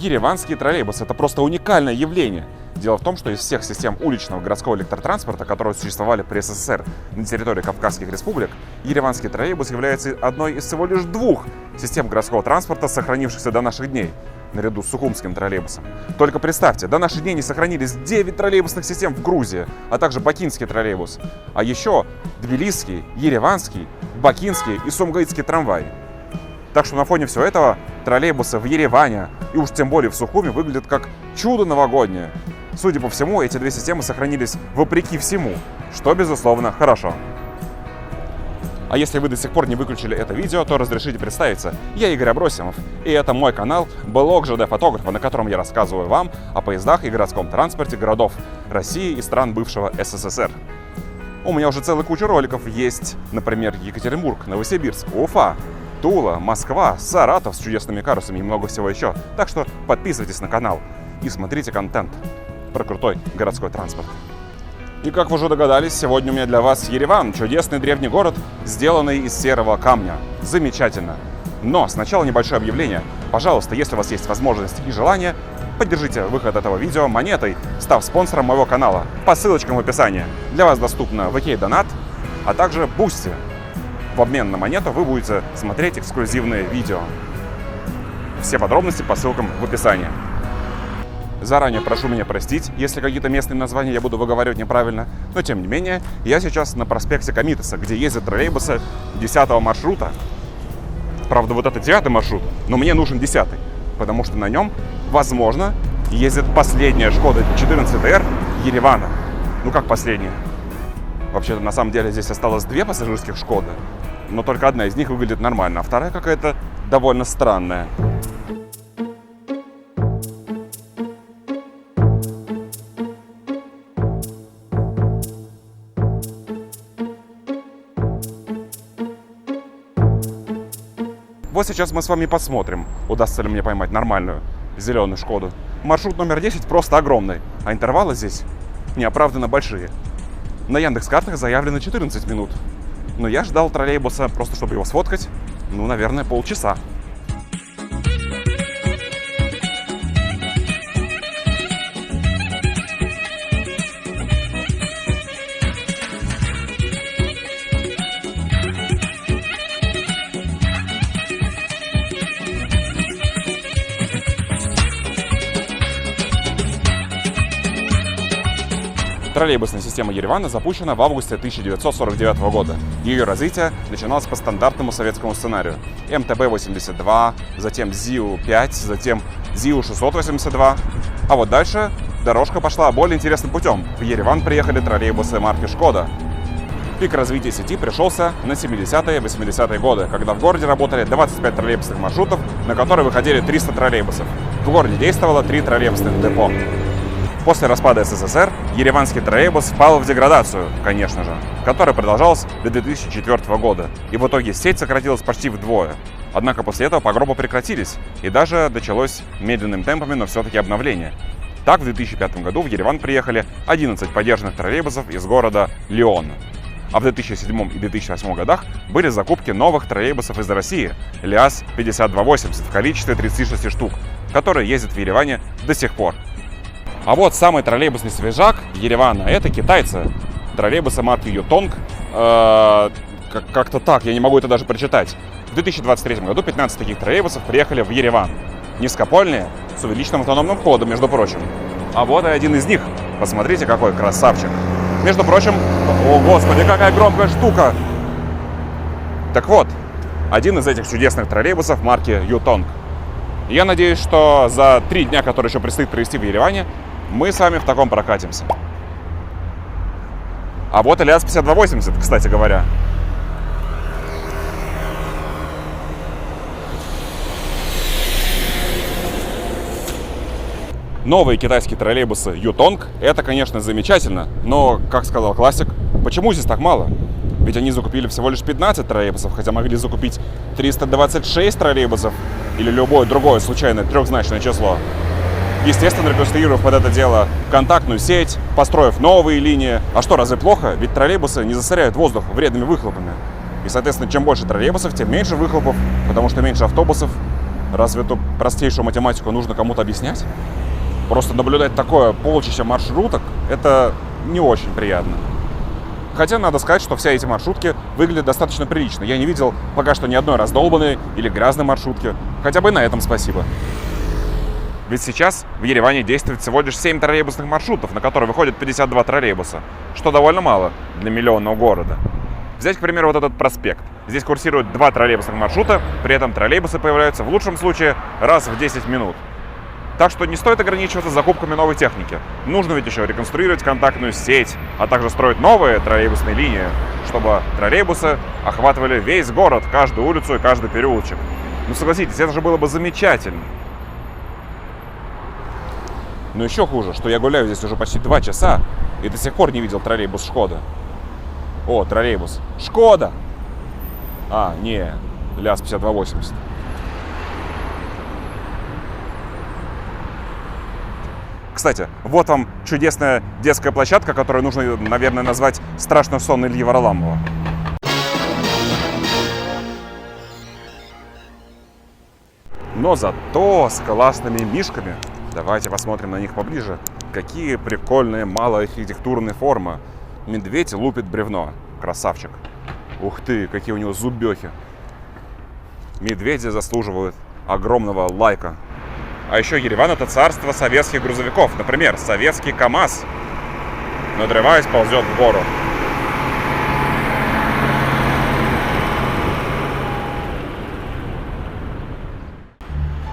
Ереванские троллейбусы – это просто уникальное явление. Дело в том, что из всех систем уличного городского электротранспорта, которые существовали при СССР на территории Кавказских республик, ереванский троллейбус является одной из всего лишь 2 систем городского транспорта, сохранившихся до наших дней, наряду с сухумским троллейбусом. Только представьте, до наших дней не сохранились 9 троллейбусных систем в Грузии, а также бакинский троллейбус, а еще тбилисский, ереванский, бакинский и сумгаитский трамвай. Так что на фоне всего этого троллейбусы в Ереване и уж тем более в Сухуми выглядят как чудо новогоднее. Судя по всему, эти 2 системы сохранились вопреки всему, что, безусловно, хорошо. А если вы до сих пор не выключили это видео, то разрешите представиться. Я Игорь Абросимов, и это мой канал «Блог ЖД-фотографа», на котором я рассказываю вам о поездах и городском транспорте городов России и стран бывшего СССР. У меня уже целая куча роликов есть, например, Екатеринбург, Новосибирск, Уфа, Тула, Москва, Саратов с чудесными карусами и много всего еще. Так что подписывайтесь на канал и смотрите контент про крутой городской транспорт. И как вы уже догадались, сегодня у меня для вас Ереван, чудесный древний город, сделанный из серого камня. Замечательно. Но сначала небольшое объявление. Пожалуйста, если у вас есть возможность и желание, поддержите выход этого видео монетой, став спонсором моего канала по ссылочкам в описании. Для вас доступно VK Donat, а также Boosty. В обмен на монету вы будете смотреть эксклюзивные видео. Все подробности по ссылкам в описании. Заранее прошу меня простить, если какие-то местные названия я буду выговаривать неправильно, но тем не менее, я сейчас на проспекте Комитеса, где ездят троллейбусы 10-го маршрута. Правда, вот это 9-й маршрут, но мне нужен 10-й, потому что на нем, возможно, ездит последняя Шкода 14R Еревана. Ну как последняя? Вообще-то, на самом деле, здесь осталось 2 пассажирских Шкоды, но только одна из них выглядит нормально, а вторая какая-то довольно странная. Вот сейчас мы с вами посмотрим, удастся ли мне поймать нормальную зеленую Шкоду. Маршрут номер 10 просто огромный, а интервалы здесь неоправданно большие. На Яндекс.Картах заявлено 14 минут. Но я ждал троллейбуса просто, чтобы его сфоткать, ну, наверное, полчаса. Троллейбусная система Еревана запущена в августе 1949 года. Ее развитие начиналось по стандартному советскому сценарию. МТБ-82, затем ЗИУ-5, затем ЗИУ-682. А вот дальше дорожка пошла более интересным путем. В Ереван приехали троллейбусы марки «Шкода». Пик развития сети пришелся на 70-е и 80-е годы, когда в городе работали 25 троллейбусных маршрутов, на которые выходили 300 троллейбусов. В городе действовало 3 троллейбусных депо. После распада СССР ереванский троллейбус впал в деградацию, конечно же, которая продолжалась до 2004 года, и в итоге сеть сократилась почти вдвое. Однако после этого погромы прекратились, и даже началось медленными темпами, но все-таки обновление. Так, в 2005 году в Ереван приехали 11 подержанных троллейбусов из города Лион. А в 2007 и 2008 годах были закупки новых троллейбусов из России ЛиАЗ-5280 в количестве 36 штук, которые ездят в Ереване до сих пор. А вот самый троллейбусный свежак Еревана — это китайцы. Троллейбусы марки Ютонг. Как-то так, я не могу это даже прочитать. В 2023 году 15 таких троллейбусов приехали в Ереван. Низкопольные, с увеличенным автономным ходом, между прочим. А вот и один из них. Посмотрите, какой красавчик. Между прочим, о господи, какая громкая штука! Так вот, один из этих чудесных троллейбусов марки Ютонг. Я надеюсь, что за 3 дня, которые еще предстоит провести в Ереване, мы с вами в таком прокатимся. А вот и ЛиАЗ-5280, кстати говоря. Новые китайские троллейбусы Ютонг — это, конечно, замечательно, но, как сказал классик, почему здесь так мало? Ведь они закупили всего лишь 15 троллейбусов, хотя могли закупить 326 троллейбусов или любое другое случайное трехзначное число. Естественно, реконструировав под это дело контактную сеть, построив новые линии. А что, разве плохо? Ведь троллейбусы не засоряют воздух вредными выхлопами. И, соответственно, чем больше троллейбусов, тем меньше выхлопов, потому что меньше автобусов. Разве эту простейшую математику нужно кому-то объяснять? Просто наблюдать такое полчища маршруток – это не очень приятно. Хотя надо сказать, что все эти маршрутки выглядят достаточно прилично. Я не видел пока что ни одной раздолбанной или грязной маршрутки. Хотя бы на этом спасибо. Ведь сейчас в Ереване действует всего лишь 7 троллейбусных маршрутов, на которые выходит 52 троллейбуса, что довольно мало для миллионного города. Взять, к примеру, вот этот проспект. Здесь курсируют 2 троллейбусных маршрута, при этом троллейбусы появляются в лучшем случае раз в 10 минут. Так что не стоит ограничиваться закупками новой техники. Нужно ведь еще реконструировать контактную сеть, а также строить новые троллейбусные линии, чтобы троллейбусы охватывали весь город, каждую улицу и каждый переулочек. Ну согласитесь, это же было бы замечательно. Но еще хуже, что я гуляю здесь уже почти 2 часа и до сих пор не видел троллейбус Шкода. О, троллейбус. Шкода! А, не, ЛяЗ-5280. Кстати, вот вам чудесная детская площадка, которую нужно, наверное, назвать «Страшный сон Ильи Варламова». Но зато с классными мишками. Давайте посмотрим на них поближе. Какие прикольные малоархитектурные формы. Медведь лупит бревно. Красавчик. Ух ты, какие у него зубехи. Медведи заслуживают огромного лайка. А еще Ереван — это царство советских грузовиков. Например, советский КАМАЗ, надрываясь, ползет в гору.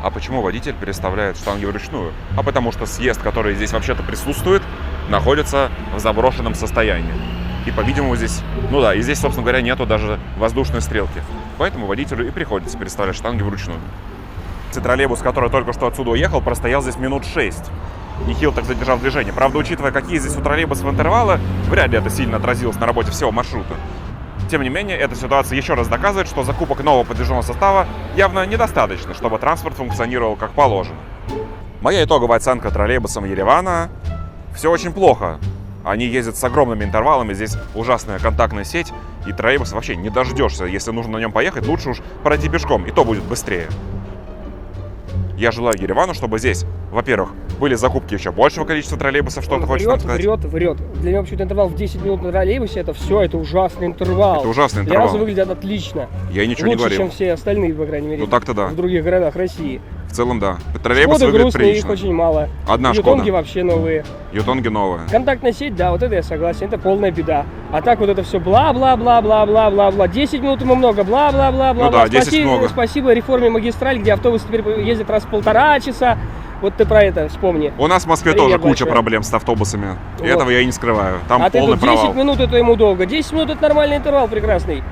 А почему водитель переставляет штанги вручную? А потому что съезд, который здесь вообще-то присутствует, находится в заброшенном состоянии. И, по-видимому, здесь, ну да, и здесь, собственно говоря, нету даже воздушной стрелки. Поэтому водителю и приходится переставлять штанги вручную. Троллейбус, который только что отсюда уехал, простоял здесь минут 6. Нехило так задержав движение. Правда, учитывая, какие здесь у троллейбусов интервалы, вряд ли это сильно отразилось на работе всего маршрута. Тем не менее, эта ситуация еще раз доказывает, что закупок нового подвижного состава явно недостаточно, чтобы транспорт функционировал как положено. Моя итоговая оценка троллейбусам Еревана – все очень плохо. Они ездят с огромными интервалами, здесь ужасная контактная сеть, и троллейбус вообще не дождешься. Если нужно на нем поехать, лучше уж пройти пешком, и то будет быстрее. Я желаю Еревану, чтобы здесь, во-первых, были закупки еще большего количества троллейбусов, что ты хочешь нам сказать? Врет. Для него почему-то интервал в 10 минут на троллейбусе, это все, это ужасный интервал. Это ужасный интервал. ЛяЗы выглядят отлично. Я ничего не говорил. Лучше, чем все остальные, по крайней мере, ну, так-то да. в других городах России. В целом, да. Троллейбусы Шкоды выглядят грустные, прилично. их очень мало. Одна Ютонги Шкода. вообще новые. Ютонги новые. Контактная сеть, да, вот это я согласен, это полная беда. А так вот это все бла-бла-бла-бла-бла-бла-бла. 10 минут ему много, бла-бла-бла-бла-бла. Ну да, 10 много. Спасибо реформе магистраль, где автобусы теперь ездят раз в 1,5 часа. Вот ты про это вспомни. У нас в Москве Привет тоже куча большое. проблем с автобусами. Вот. И этого я и не скрываю. Там А ты полный тут 10 провал. минут это ему долго. 10 минут это нормальный интервал прекрасный.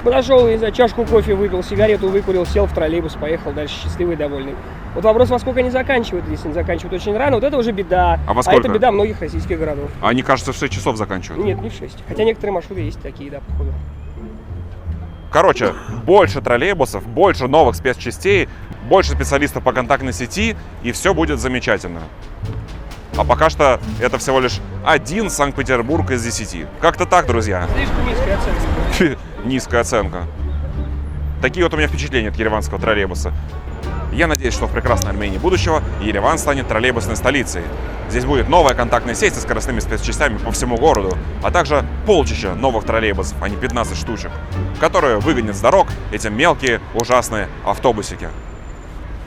Подошел, не знаю, чашку кофе выпил, сигарету выкурил, сел в троллейбус, поехал дальше счастливый и довольный. Вот вопрос, во сколько они заканчивают, если они заканчивают очень рано, вот это уже беда. А во сколько? это беда многих российских городов. Они, кажется, в 6 часов заканчивают. Нет, не в 6. Хотя некоторые маршруты есть такие, да, походу. Короче, больше троллейбусов, больше новых спецчастей, больше специалистов по контактной сети, и все будет замечательно. А пока что это всего лишь один Санкт-Петербург из 10. Как-то так, друзья. Слишком низкая оценка. Низкая оценка. Такие вот у меня впечатления от ереванского троллейбуса. Я надеюсь, что в прекрасной Армении будущего Ереван станет троллейбусной столицей. Здесь будет новая контактная сеть со скоростными спецчастями по всему городу, а также полчища новых троллейбусов, а не 15 штучек, которые выгонят с дорог эти мелкие ужасные автобусики.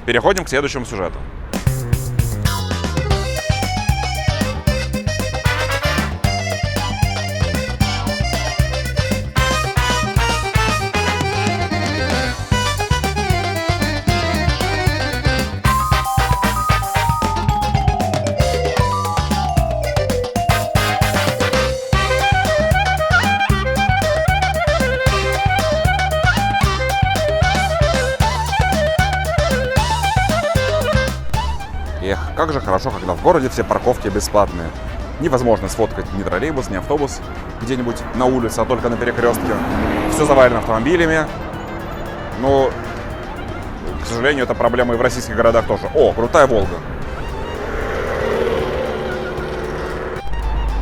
Переходим к следующему сюжету. Эх, как же хорошо, когда в городе все парковки бесплатные. Невозможно сфоткать ни троллейбус, ни автобус где-нибудь на улице, а только на перекрестке. Все завалено автомобилями. Но, к сожалению, это проблема и в российских городах тоже. О, крутая Волга.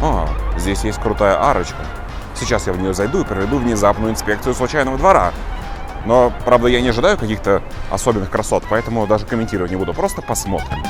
А, здесь есть крутая арочка. Сейчас я в нее зайду и проведу внезапную инспекцию случайного двора. Но, правда, я не ожидаю каких-то особенных красот, поэтому даже комментировать не буду, просто посмотрим.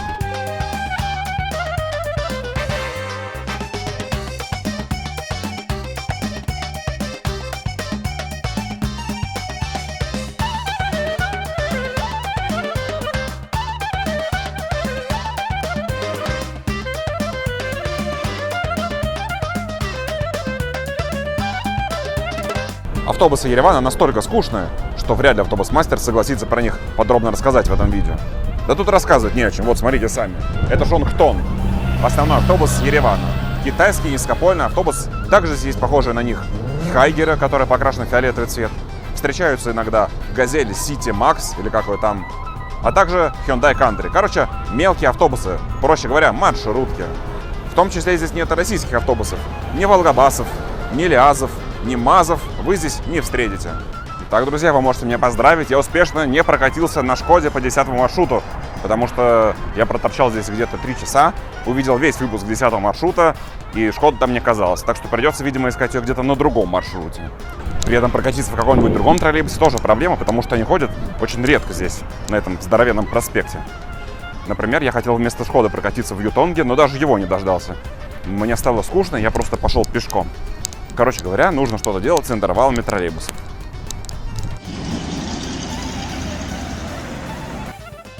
Автобусы Еревана настолько скучные, что вряд ли автобус-мастер согласится про них подробно рассказать в этом видео. Да тут рассказывать не о чем, вот смотрите сами. Это Жонгтон, основной автобус Еревана. Китайский низкопольный автобус, также здесь похожие на них Хайгеры, которые покрашены в фиолетовый цвет. Встречаются иногда Газель City Max, или как вы там, а также Hyundai Country. Короче, мелкие автобусы, проще говоря, маршрутки. В том числе здесь нет российских автобусов, ни Волгобасов, ни Лиазов, ни МАЗов вы здесь не встретите. Так, друзья, вы можете меня поздравить. Я успешно не прокатился на Шкоде по 10-му маршруту, потому что я проторчал здесь где-то 3 часа, увидел весь выпуск 10-го маршрута, и Шкода там не оказалась. Так что придется, видимо, искать ее где-то на другом маршруте. При этом прокатиться в каком-нибудь другом троллейбусе тоже проблема, потому что они ходят очень редко здесь, на этом здоровенном проспекте. Например, я хотел вместо Шкоды прокатиться в Ютонге, но даже его не дождался. Мне стало скучно, я просто пошел пешком. Короче говоря, нужно что-то делать с интервалами троллейбусов.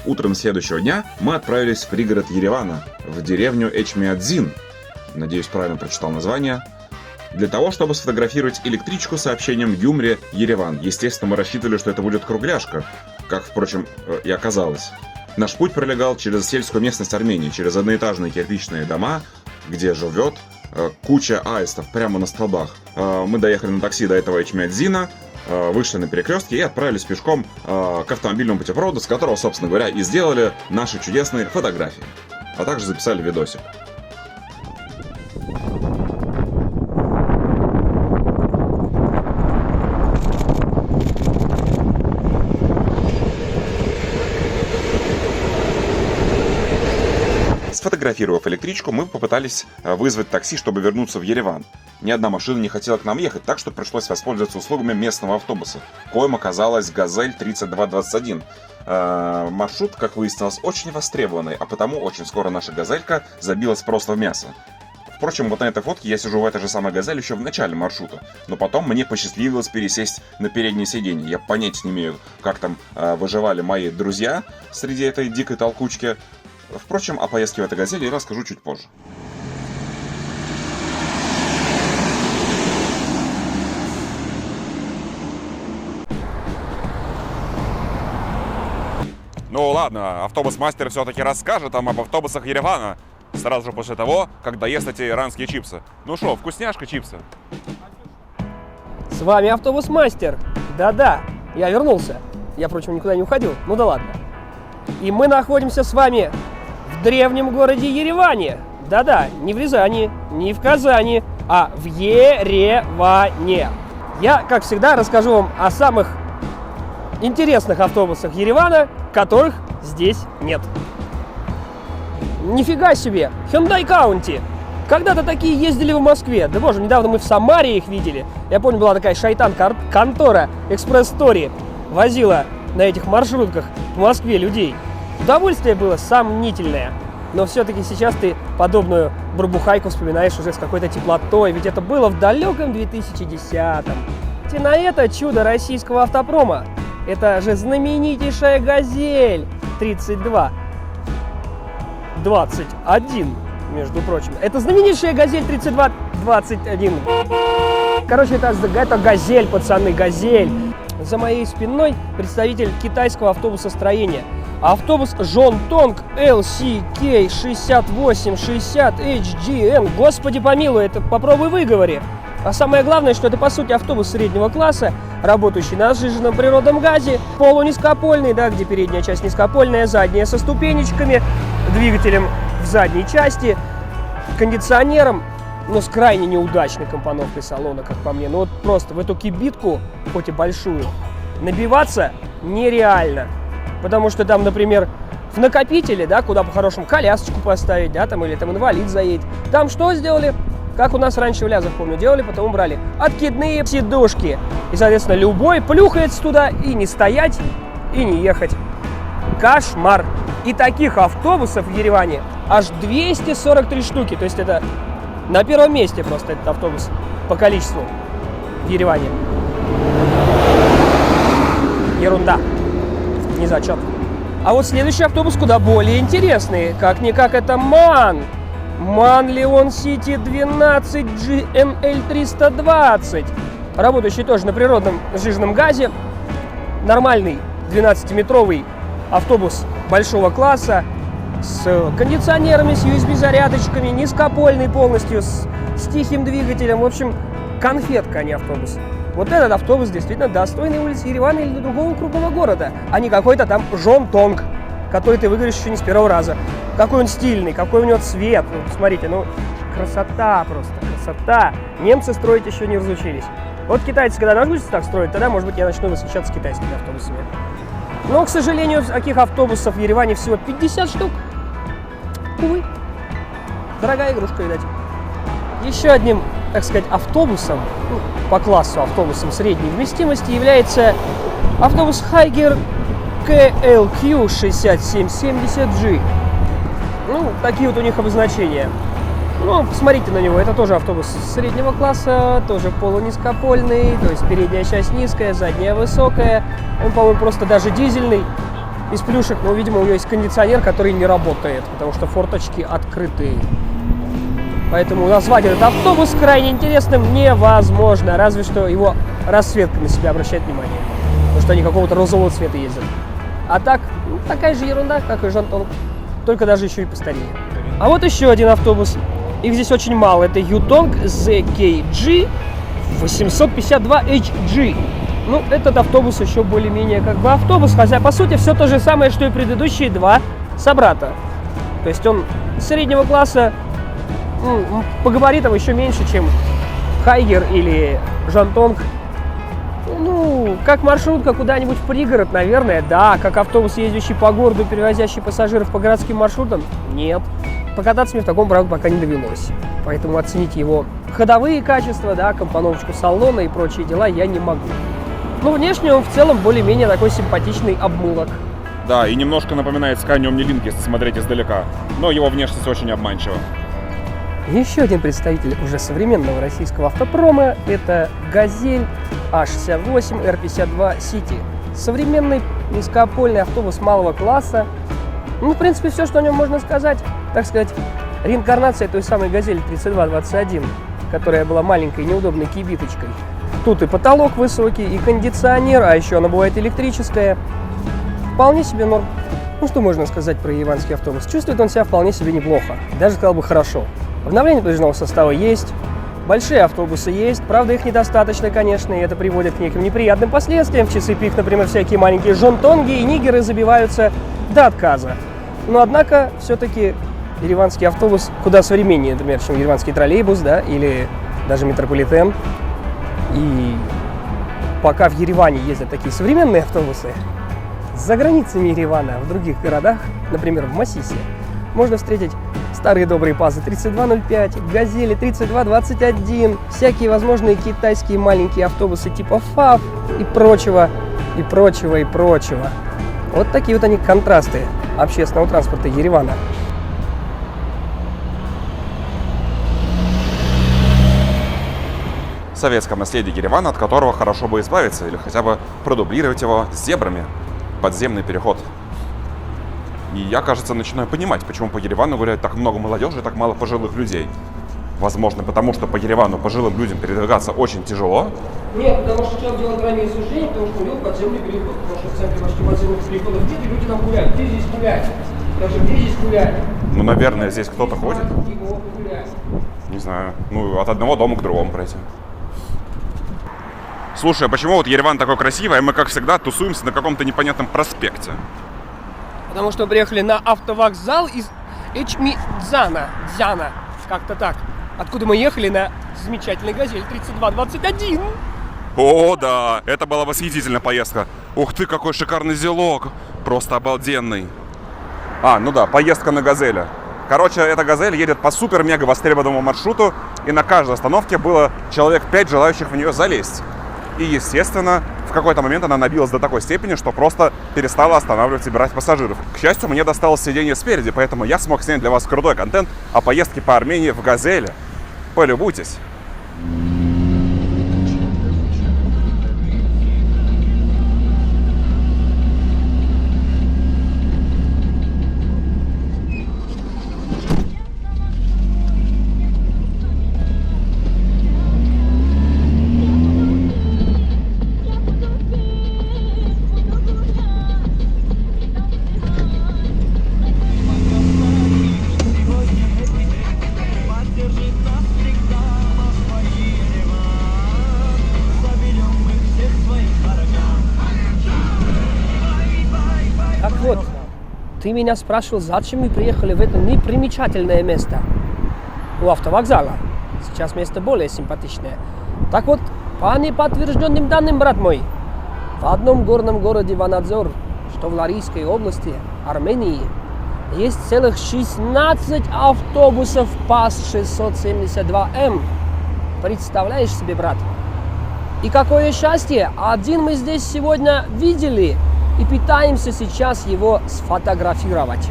Утром следующего дня мы отправились в пригород Еревана, в деревню Эчмиадзин, надеюсь, правильно прочитал название, для того, чтобы сфотографировать электричку с сообщением «Юмре, Ереван». Естественно, мы рассчитывали, что это будет кругляшка, как, впрочем, и оказалось. Наш путь пролегал через сельскую местность Армении, через одноэтажные кирпичные дома, где живет куча аистов прямо на столбах. Мы доехали на такси до этого Эчмиадзина, вышли на перекрестке и отправились пешком к автомобильному путепроводу, с которого, собственно говоря, и сделали наши чудесные фотографии, а также записали видосик. Сфотографировав электричку, мы попытались вызвать такси, чтобы вернуться в Ереван. Ни одна машина не хотела к нам ехать, так что пришлось воспользоваться услугами местного автобуса, коим оказалась «Газель 3221». Маршрут, как выяснилось, очень востребованный, а потому очень скоро наша «Газелька» забилась просто в мясо. Впрочем, вот на этой фотке я сижу в этой же самой «Газели» еще в начале маршрута, но потом мне посчастливилось пересесть на переднее сиденье. Я понятия не имею, как там выживали мои друзья среди этой дикой толкучки. Впрочем, о поездке в этой «Газели» я расскажу чуть позже. Ну ладно, автобус-мастер все-таки расскажет нам об автобусах Еревана сразу же после того, как доест эти иранские чипсы. Ну шо, вкусняшка чипсы? С вами автобус-мастер. Да-да, я вернулся. Я, впрочем, никуда не уходил. Ну да ладно. И мы находимся с вами в древнем городе Ереване. Да-да, не в Рязани, не в Казани, а в Ереване. Я, как всегда, расскажу вам о самых интересных автобусах Еревана, которых здесь нет. Нифига себе! Hyundai Country! Когда-то такие ездили в Москве. Да боже, недавно мы в Самаре их видели. Я помню, была такая шайтан-контора Express Story. Возила на этих маршрутках в Москве людей. Удовольствие было сомнительное. Но все-таки сейчас ты подобную барбухайку вспоминаешь уже с какой-то теплотой. Ведь это было в далеком 2010-м. И на это чудо российского автопрома. Это же знаменитейшая «Газель» 3221, между прочим. Это знаменитейшая «Газель» 3221. Короче, это «Газель», пацаны, «Газель». За моей спиной представитель китайского автобусостроения. Автобус Жонгтонг LCK 6860 HGN. Господи помилуй, это попробуй выговори. А самое главное, что это по сути автобус среднего класса, работающий на сжиженном природном газе, полунизкопольный, да, где передняя часть низкопольная, задняя со ступенечками, двигателем в задней части, кондиционером, но с крайне неудачной компоновкой салона, как по мне. Ну вот просто в эту кибитку, хоть и большую, набиваться нереально. Потому что там, например, в накопителе, да, куда по-хорошему колясочку поставить, да, там, или там инвалид заедет. Там что сделали? Как у нас раньше в Лязах, помню, делали, потом убрали. Откидные сидушки. И, соответственно, любой плюхается туда, и не стоять, и не ехать. Кошмар. И таких автобусов в Ереване аж 243 штуки. То есть это на первом месте просто этот автобус по количеству в Ереване. Ерунда. Не зачет. А вот следующий автобус куда более интересный. Как-никак это МАН. МАН Леон Сити 12 GML 320. Работающий тоже на природном сжиженном газе. Нормальный 12-метровый автобус большого класса. С кондиционерами, с USB-зарядочками, низкопольный полностью, с тихим двигателем. В общем, конфетка, а не автобус. Вот этот автобус действительно достойный улицы Еревана или другого крупного города, а не какой-то там Жонтонг, который ты выиграешь еще не с первого раза. Какой он стильный, какой у него цвет. Ну, посмотрите, ну, красота просто, красота. Немцы строить еще не разучились. Вот китайцы, когда научатся так строить, тогда, может быть, я начну восхищаться китайскими автобусами. Но, к сожалению, таких автобусов в Ереване всего 50 штук. Увы. Дорогая игрушка, видать. Еще одним, так сказать, автобусом, ну, по классу автобусом средней вместимости является автобус Higer KLQ 6770G. Ну, такие вот у них обозначения. Ну, посмотрите на него, это тоже автобус среднего класса, тоже полунизкопольный, то есть передняя часть низкая, задняя высокая. Он, по-моему, просто даже дизельный, из плюшек, но, видимо, у него есть кондиционер, который не работает, потому что форточки открыты. Поэтому назвать этот автобус крайне интересным невозможно, разве что его расцветка на себя обращает внимание, потому что они какого-то розового цвета ездят. А так, ну, такая же ерунда, как и Жонтонг, только даже еще и постарее. А вот еще один автобус. Их здесь очень мало. Это Yutong ZKG 852HG. Ну, этот автобус еще более-менее как бы автобус, хотя по сути все то же самое, что и предыдущие два собрата. То есть он среднего класса, ну, по габаритам еще меньше, чем Хайгер или Жонтонг. Ну, как маршрутка куда-нибудь в пригород, наверное, да. Как автобус, ездящий по городу, перевозящий пассажиров по городским маршрутам, нет. Покататься мне в таком, правда, пока не довелось. Поэтому оценить его ходовые качества, да, компоновочку салона и прочие дела я не могу. Но внешне он в целом более-менее такой симпатичный обмылок. Да, и немножко напоминает Scania Omni Link, если смотреть издалека. Но его внешность очень обманчива. Еще один представитель уже современного российского автопрома – это «Газель А68 R52 City». Современный низкопольный автобус малого класса. Ну, в принципе, все, что о нем можно сказать. Так сказать, реинкарнация той самой «Газели 3221», которая была маленькой неудобной кибиточкой. Тут и потолок высокий, и кондиционер, а еще она бывает электрическая. Вполне себе норм. Ну, что можно сказать про ереванский автобус? Чувствует он себя вполне себе неплохо. Даже, сказал бы, хорошо. Обновление подвижного состава есть. Большие автобусы есть. Правда, их недостаточно, конечно, и это приводит к неким неприятным последствиям. В часы пик, например, всякие маленькие жонтонги и нигеры забиваются до отказа. Но, однако, все-таки ереванский автобус куда современнее, например, чем ереванский троллейбус, да, или даже метрополитен. И пока в Ереване ездят такие современные автобусы, за границами Еревана, в других городах, например, в Масисе, можно встретить старые добрые ПАЗы 3205, Газели 3221, всякие возможные китайские маленькие автобусы типа ФАВ и прочего, и прочего, и прочего. Вот такие вот они контрасты общественного транспорта Еревана. Советском наследии Еревана, от которого хорошо бы избавиться или хотя бы продублировать его с зебрами. Подземный переход. И я, кажется, начинаю понимать, почему по Еревану гуляет так много молодежи и так мало пожилых людей. Возможно, потому что по Еревану пожилым людям передвигаться очень тяжело. Нет, потому что человек делает раннее суждение, потому что у него подземный переход. Потому что в центре почти подземных переходов нет, и люди там гуляют. Где здесь гулять? Даже где здесь гулять? Ну, наверное, здесь кто-то ходит. Не знаю. Ну, от одного дома к другому пройти. Слушай, а почему вот Ереван такой красивый, а мы, как всегда, тусуемся на каком-то непонятном проспекте? Потому что мы приехали на автовокзал из Эчмидзана. Дзяна. Как-то так. Откуда мы ехали на замечательный «Газель» 3221. О, да, это была восхитительная поездка. Ух ты, какой шикарный зелок. Просто обалденный. А, ну да, поездка на «Газели». Короче, эта «Газель» едет по супер-мега востребованному маршруту и на каждой остановке было человек 5 желающих в нее залезть. И, естественно, в какой-то момент она набилась до такой степени, что просто перестала останавливать и брать пассажиров. К счастью, мне досталось сиденье спереди, поэтому я смог снять для вас крутой контент о поездке по Армении в «Газели». Полюбуйтесь. Так вот, ты меня спрашивал, зачем мы приехали в это непримечательное место у автовокзала. Сейчас место более симпатичное. Так вот, по неподтвержденным данным, брат мой, в одном горном городе Ванадзор, что в Ларийской области Армении, есть целых 16 автобусов ПАЗ-672М. Представляешь себе, брат? И какое счастье! Один мы здесь сегодня видели и пытаемся сейчас его сфотографировать.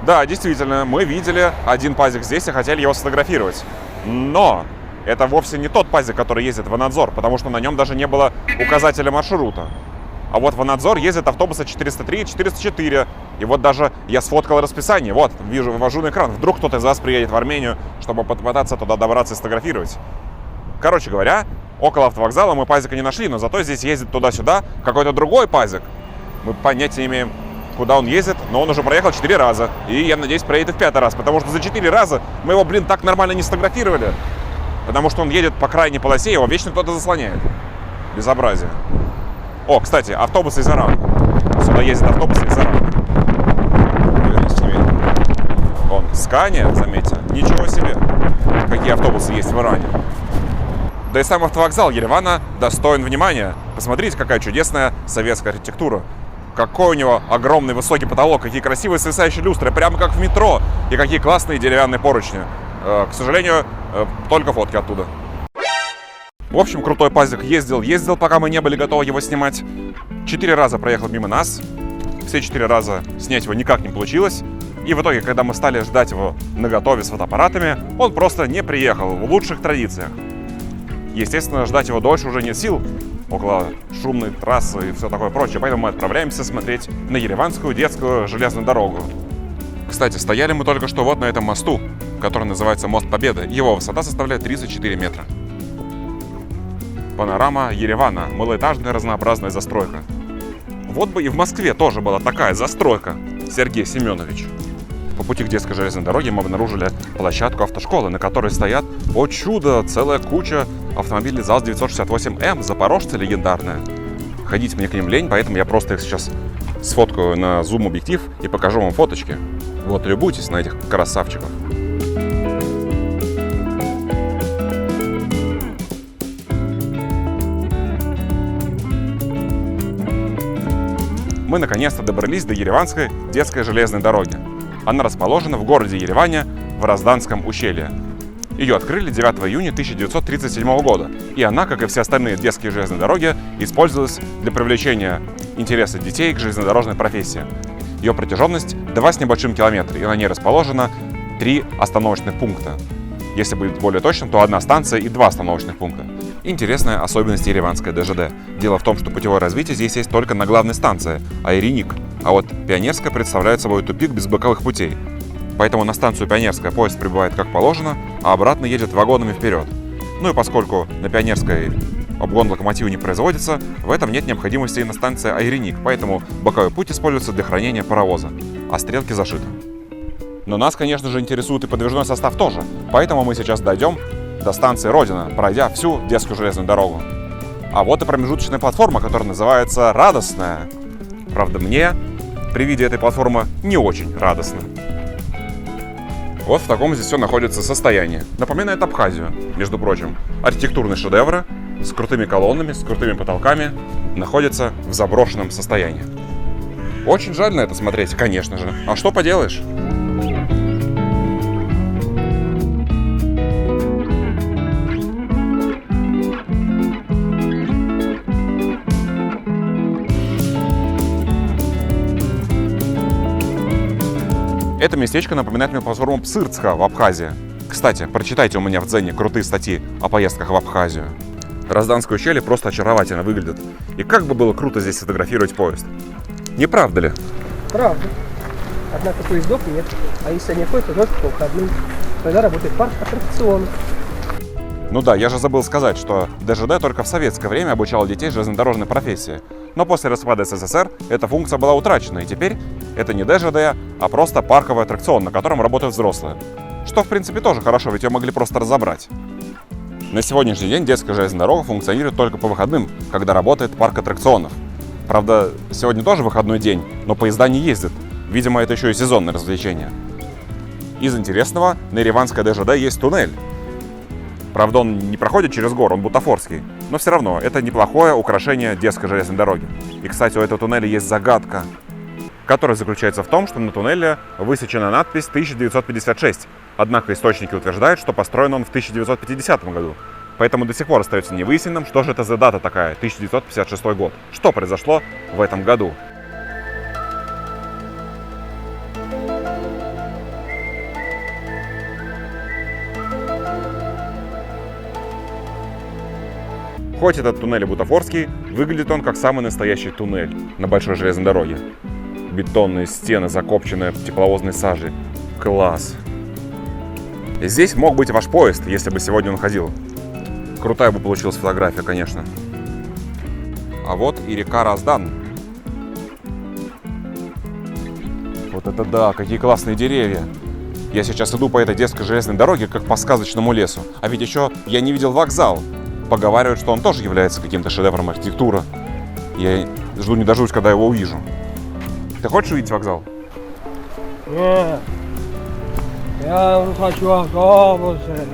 Да, действительно, мы видели один пазик здесь и хотели его сфотографировать. Но это вовсе не тот пазик, который ездит в Ванадзор, потому что на нем даже не было указателя маршрута. А вот в Ванадзор ездят автобусы 403 и 404. И вот даже я сфоткал расписание. Вот, вижу, вывожу на экран. Вдруг кто-то из вас приедет в Армению, чтобы попытаться туда добраться и сфотографировать. Короче говоря, около автовокзала мы пазика не нашли, но зато здесь ездит туда-сюда какой-то другой пазик. Мы понятия не имеем, куда он ездит, но он уже проехал 4 раза. И я надеюсь, проедет в 5-й раз, потому что за 4 раза мы его, так нормально не сфотографировали. Потому что он едет по крайней полосе, его вечно кто-то заслоняет. Безобразие. О, кстати, автобусы из Ирана. Сюда ездят автобусы из Ирана. Вон, Скания, заметьте. Ничего себе, какие автобусы есть в Иране. Да и сам автовокзал Еревана достоин внимания. Посмотрите, какая чудесная советская архитектура. Какой у него огромный высокий потолок, какие красивые свисающие люстры, прямо как в метро. И какие классные деревянные поручни. К сожалению, только фотки оттуда. В общем, крутой пазик ездил, пока мы не были готовы его снимать. 4 раза проехал мимо нас. Все 4 раза снять его никак не получилось. И в итоге, когда мы стали ждать его наготове с фотоаппаратами, он просто не приехал в лучших традициях. Естественно, ждать его дольше уже нет сил, около шумной трассы и все такое прочее, поэтому мы отправляемся смотреть на Ереванскую детскую железную дорогу. Кстати, стояли мы только что вот на этом мосту, который называется Мост Победы. Его высота составляет 34 метра. Панорама Еревана, малоэтажная разнообразная застройка. Вот бы и в Москве тоже была такая застройка, Сергей Семенович. По пути к детской железной дороге мы обнаружили площадку автошколы, на которой стоят, о чудо, целая куча автомобилей ЗАЗ-968М, запорожцы легендарная. Ходить мне к ним лень, поэтому я просто их сейчас сфоткаю на зум-объектив и покажу вам фоточки. Вот, любуйтесь на этих красавчиков. Мы наконец-то добрались до Ереванской детской железной дороги. Она расположена в городе Ереване в Разданском ущелье. Ее открыли 9 июня 1937 года, и она, как и все остальные детские железные дороги, использовалась для привлечения интереса детей к железнодорожной профессии. Ее протяженность 2 с небольшим километра, и на ней расположено 3 остановочных пункта. Если быть более точным, то 1 станция и 2 остановочных пункта. Интересная особенность ереванской ДЖД. Дело в том, что путевое развитие здесь есть только на главной станции, Айреник. А вот Пионерская представляет собой тупик без боковых путей. Поэтому на станцию Пионерская поезд прибывает как положено, а обратно едет вагонами вперед. Ну и поскольку на Пионерской обгон локомотива не производится, в этом нет необходимости и на станции Айреник, поэтому боковой путь используется для хранения паровоза, а стрелки зашиты. Но нас, конечно же, интересует и подвижной состав тоже, поэтому мы сейчас дойдем до станции Родина, пройдя всю детскую железную дорогу. А вот и промежуточная платформа, которая называется «Радостная». Правда, мне при виде этой платформы не очень радостно. Вот в таком здесь все находится состоянии. Напоминает Абхазию, между прочим. Архитектурные шедевры с крутыми колоннами, с крутыми потолками находятся в заброшенном состоянии. Очень жаль на это смотреть, конечно же. А что поделаешь? Это местечко напоминает мне платформу Псырцха в Абхазии. Кстати, прочитайте у меня в Дзене крутые статьи о поездках в Абхазию. Розданское ущелье просто очаровательно выглядит. И как бы было круто здесь фотографировать поезд. Не правда ли? Правда. Однако поездов нет. А если они ходят, то только по выходным. Тогда работает парк аттракционов. Ну да, я же забыл сказать, что ДЖД только в советское время обучал детей железнодорожной профессии. Но после распада СССР эта функция была утрачена, и теперь это не ДЖД, а просто парковый аттракцион, на котором работают взрослые. Что, в принципе, тоже хорошо, ведь ее могли просто разобрать. На сегодняшний день детская железная дорога функционирует только по выходным, когда работает парк аттракционов. Правда, сегодня тоже выходной день, но поезда не ездят. Видимо, это еще и сезонное развлечение. Из интересного, на ереванской ДЖД есть туннель. Правда, он не проходит через гору, он бутафорский. Но все равно, это неплохое украшение детской железной дороги. И, кстати, у этого туннеля есть загадка, которая заключается в том, что на туннеле высечена надпись 1956. Однако источники утверждают, что построен он в 1950 году. Поэтому до сих пор остается невыясненным, что же это за дата такая, 1956 год. Что произошло в этом году? Хоть этот туннель и бутафорский, выглядит он как самый настоящий туннель на большой железной дороге. Бетонные стены, закопченные в тепловозной саже. Класс! Здесь мог быть ваш поезд, если бы сегодня он ходил. Крутая бы получилась фотография, конечно. А вот и река Роздан. Вот это да, какие классные деревья. Я сейчас иду по этой детской железной дороге, как по сказочному лесу. А ведь еще я не видел вокзал. Поговаривают, что он тоже является каким-то шедевром архитектуры. Я жду не дождусь, когда его увижу. Ты хочешь увидеть вокзал? Нет. Я хочу автобусы.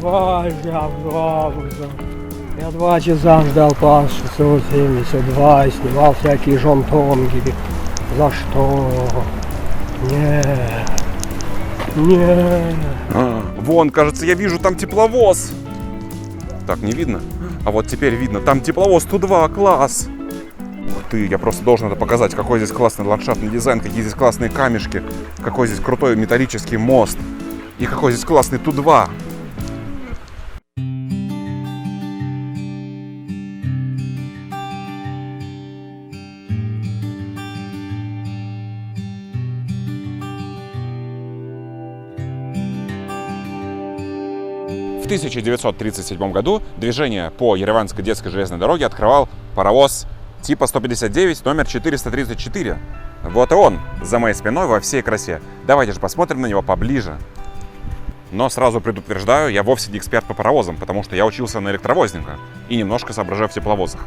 Больше автобусов. Я 2 часа ждал по 672 и снимал всякие жонтонги. За что? Нет. Нет. Вон, кажется, я вижу там тепловоз. Так, не видно? А вот теперь видно. Там тепловоз Ту-2, класс! Ух ты, я просто должен это показать. Какой здесь классный ландшафтный дизайн, какие здесь классные камешки, какой здесь крутой металлический мост. И какой здесь классный Ту-2. В 1937 году движение по Ереванской детской железной дороге открывал паровоз типа 159 номер 434. Вот и он, за моей спиной во всей красе. Давайте же посмотрим на него поближе. Но сразу предупреждаю, я вовсе не эксперт по паровозам, потому что я учился на электровозника и немножко соображаю в тепловозах.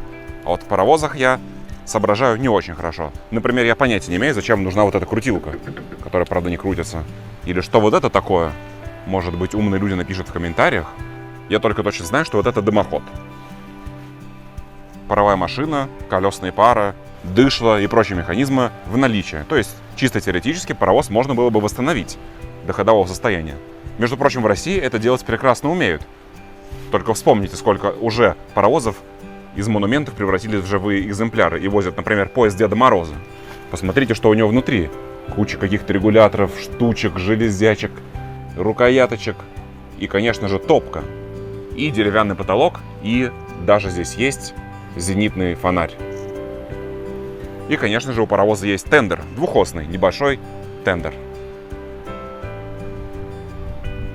А вот в паровозах я соображаю не очень хорошо. Например, я понятия не имею, зачем нужна вот эта крутилка, которая, правда, не крутится. Или что вот это такое. Может быть, умные люди напишут в комментариях. Я только точно знаю, что вот это дымоход. Паровая машина, колесные пары, дышло и прочие механизмы в наличии. То есть, чисто теоретически, паровоз можно было бы восстановить до ходового состояния. Между прочим, в России это делать прекрасно умеют. Только вспомните, сколько уже паровозов из монументов превратились в живые экземпляры и возят, например, поезд Деда Мороза. Посмотрите, что у него внутри. Куча каких-то регуляторов, штучек, железячек, рукояточек и, конечно же, топка. И деревянный потолок, и даже здесь есть зенитный фонарь. И, конечно же, у паровоза есть тендер, двухосный, небольшой тендер.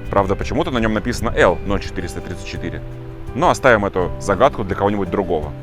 Правда, почему-то на нем написано L0434. Но оставим эту загадку для кого-нибудь другого.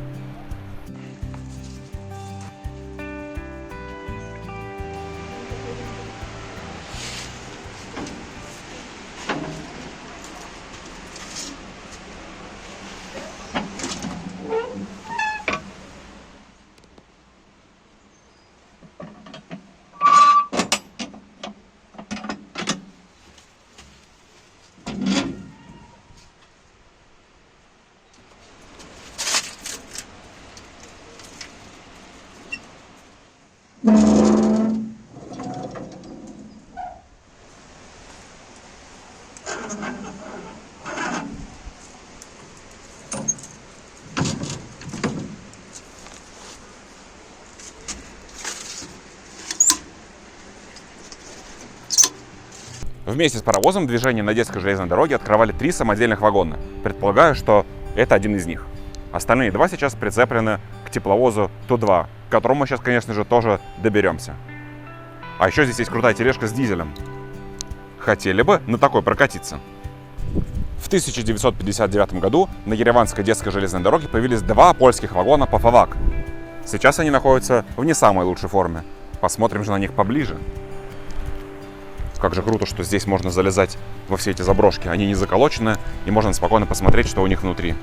Вместе с паровозом движение на Одесской железной дороге открывали 3 самодельных вагона. Предполагаю, что это один из них. Остальные 2 сейчас прицеплены к тепловозу Ту-2, к которому мы сейчас, конечно же, тоже доберемся. А еще здесь есть крутая тележка с дизелем. Хотели бы на такой прокатиться? В 1959 году на Ереванской Одесской железной дороге появились 2 польских вагона ПАФАВАК. Сейчас они находятся в не самой лучшей форме. Посмотрим же на них поближе. Как же круто, что здесь можно залезать во все эти заброшки. Они не заколочены, и можно спокойно посмотреть, что у них внутри.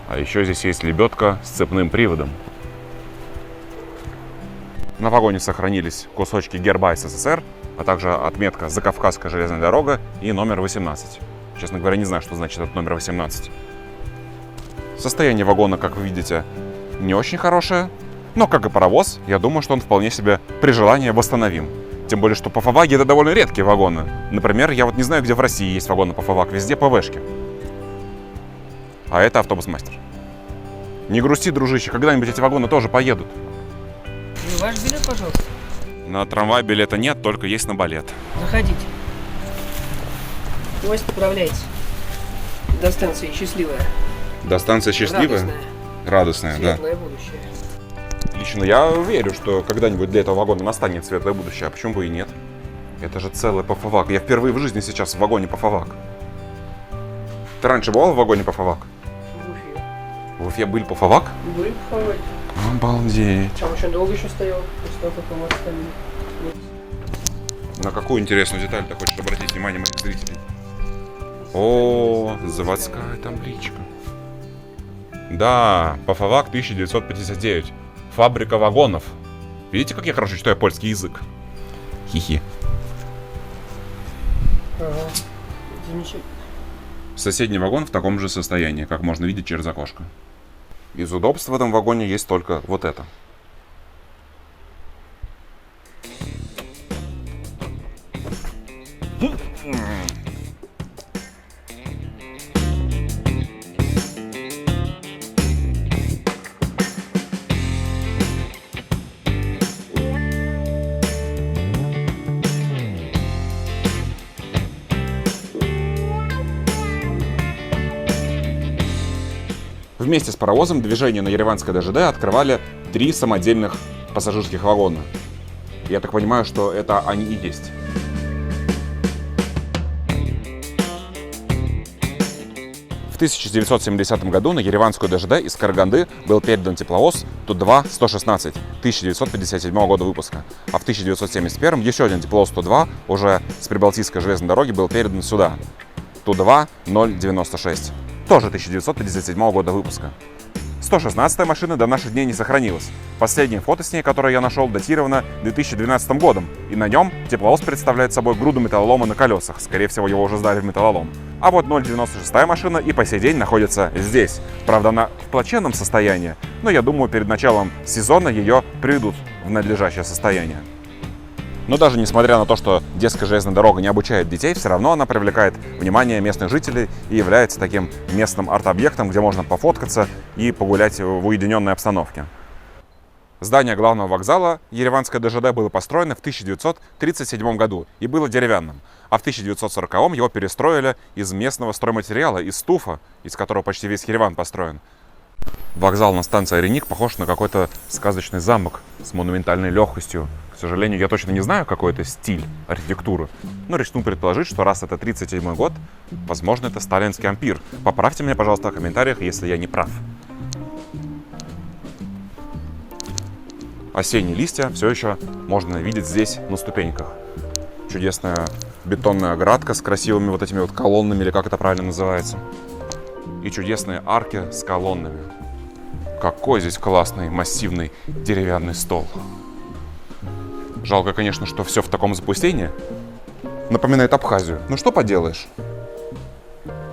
А еще здесь есть лебедка с цепным приводом. На вагоне сохранились кусочки герба СССР, а также отметка «Закавказская железная дорога» и номер 18. Честно говоря, не знаю, что значит этот номер 18. Состояние вагона, как вы видите, не очень хорошее, но, как и паровоз, я думаю, что он вполне себе при желании восстановим. Тем более, что ПАФАВАКи — это довольно редкие вагоны. Например, я вот не знаю, где в России есть вагоны ПАФАВАК, везде ПВшки. А это автобус-мастер. Не грусти, дружище, когда-нибудь эти вагоны тоже поедут. Ваш билет, пожалуйста. На трамвай билета нет, только есть на балет. Заходите. Поезд отправляется. До станции «Счастливая». До станции «Счастливая»? Радостная, да. Светлое будущее. Лично я верю, что когда-нибудь для этого вагона настанет светлое будущее, а почему бы и нет? Это же целый ПАФАВАК. Я впервые в жизни сейчас в вагоне ПАФАВАК. Ты раньше бывал в вагоне ПАФАВАК? В Уфе. В Уфе был ПАФАВАК? Были ПАФАВАКи. Обалдеть. Там очень долго еще стоял, после того, как мы оставили. На какую интересную деталь ты хочешь обратить внимание моих зрителей? О, заводская табличка. Да, ПАФАВАК 1959. Фабрика вагонов. Видите, как я хорошо читаю польский язык? Хихи. Ага. Замечательно. Соседний вагон в таком же состоянии, как можно видеть через окошко. Из удобств в этом вагоне есть только вот это. Вместе с паровозом движение на Ереванской ДЖД открывали 3 самодельных пассажирских вагона. Я так понимаю, что это они и есть. В 1970 году на Ереванскую ДЖД из Караганды был передан тепловоз Ту-2-116 1957 года выпуска. А в 1971 еще один тепловоз Ту-2 уже с Прибалтийской железной дороги был передан сюда. Ту-2-096. Тоже 1957 года выпуска. 116-я машина до наших дней не сохранилась. Последнее фото с ней, которое я нашел, датировано 2012 годом. И на нем тепловоз представляет собой груду металлолома на колесах. Скорее всего, его уже сдали в металлолом. А вот 096-я машина и по сей день находится здесь. Правда, она в плачевном состоянии, но я думаю, перед началом сезона ее приведут в надлежащее состояние. Но даже несмотря на то, что Одесская железная дорога не обучает детей, все равно она привлекает внимание местных жителей и является таким местным арт-объектом, где можно пофоткаться и погулять в уединенной обстановке. Здание главного вокзала Ереванской ДЖД было построено в 1937 году и было деревянным, а в 1940-м его перестроили из местного стройматериала, из туфа, из которого почти весь Ереван построен. Вокзал на станции Ореник похож на какой-то сказочный замок с монументальной легкостью. К сожалению, я точно не знаю, какой это стиль архитектуры, но рискну предположить, что раз это 37-й год, возможно, это сталинский ампир. Поправьте меня, пожалуйста, в комментариях, если я не прав. Осенние листья все еще можно видеть здесь на ступеньках. Чудесная бетонная оградка с красивыми вот этими вот колоннами, или как это правильно называется. И чудесные арки с колоннами. Какой здесь классный массивный деревянный стол. Жалко, конечно, что все в таком запустении. Напоминает Абхазию. Ну что поделаешь.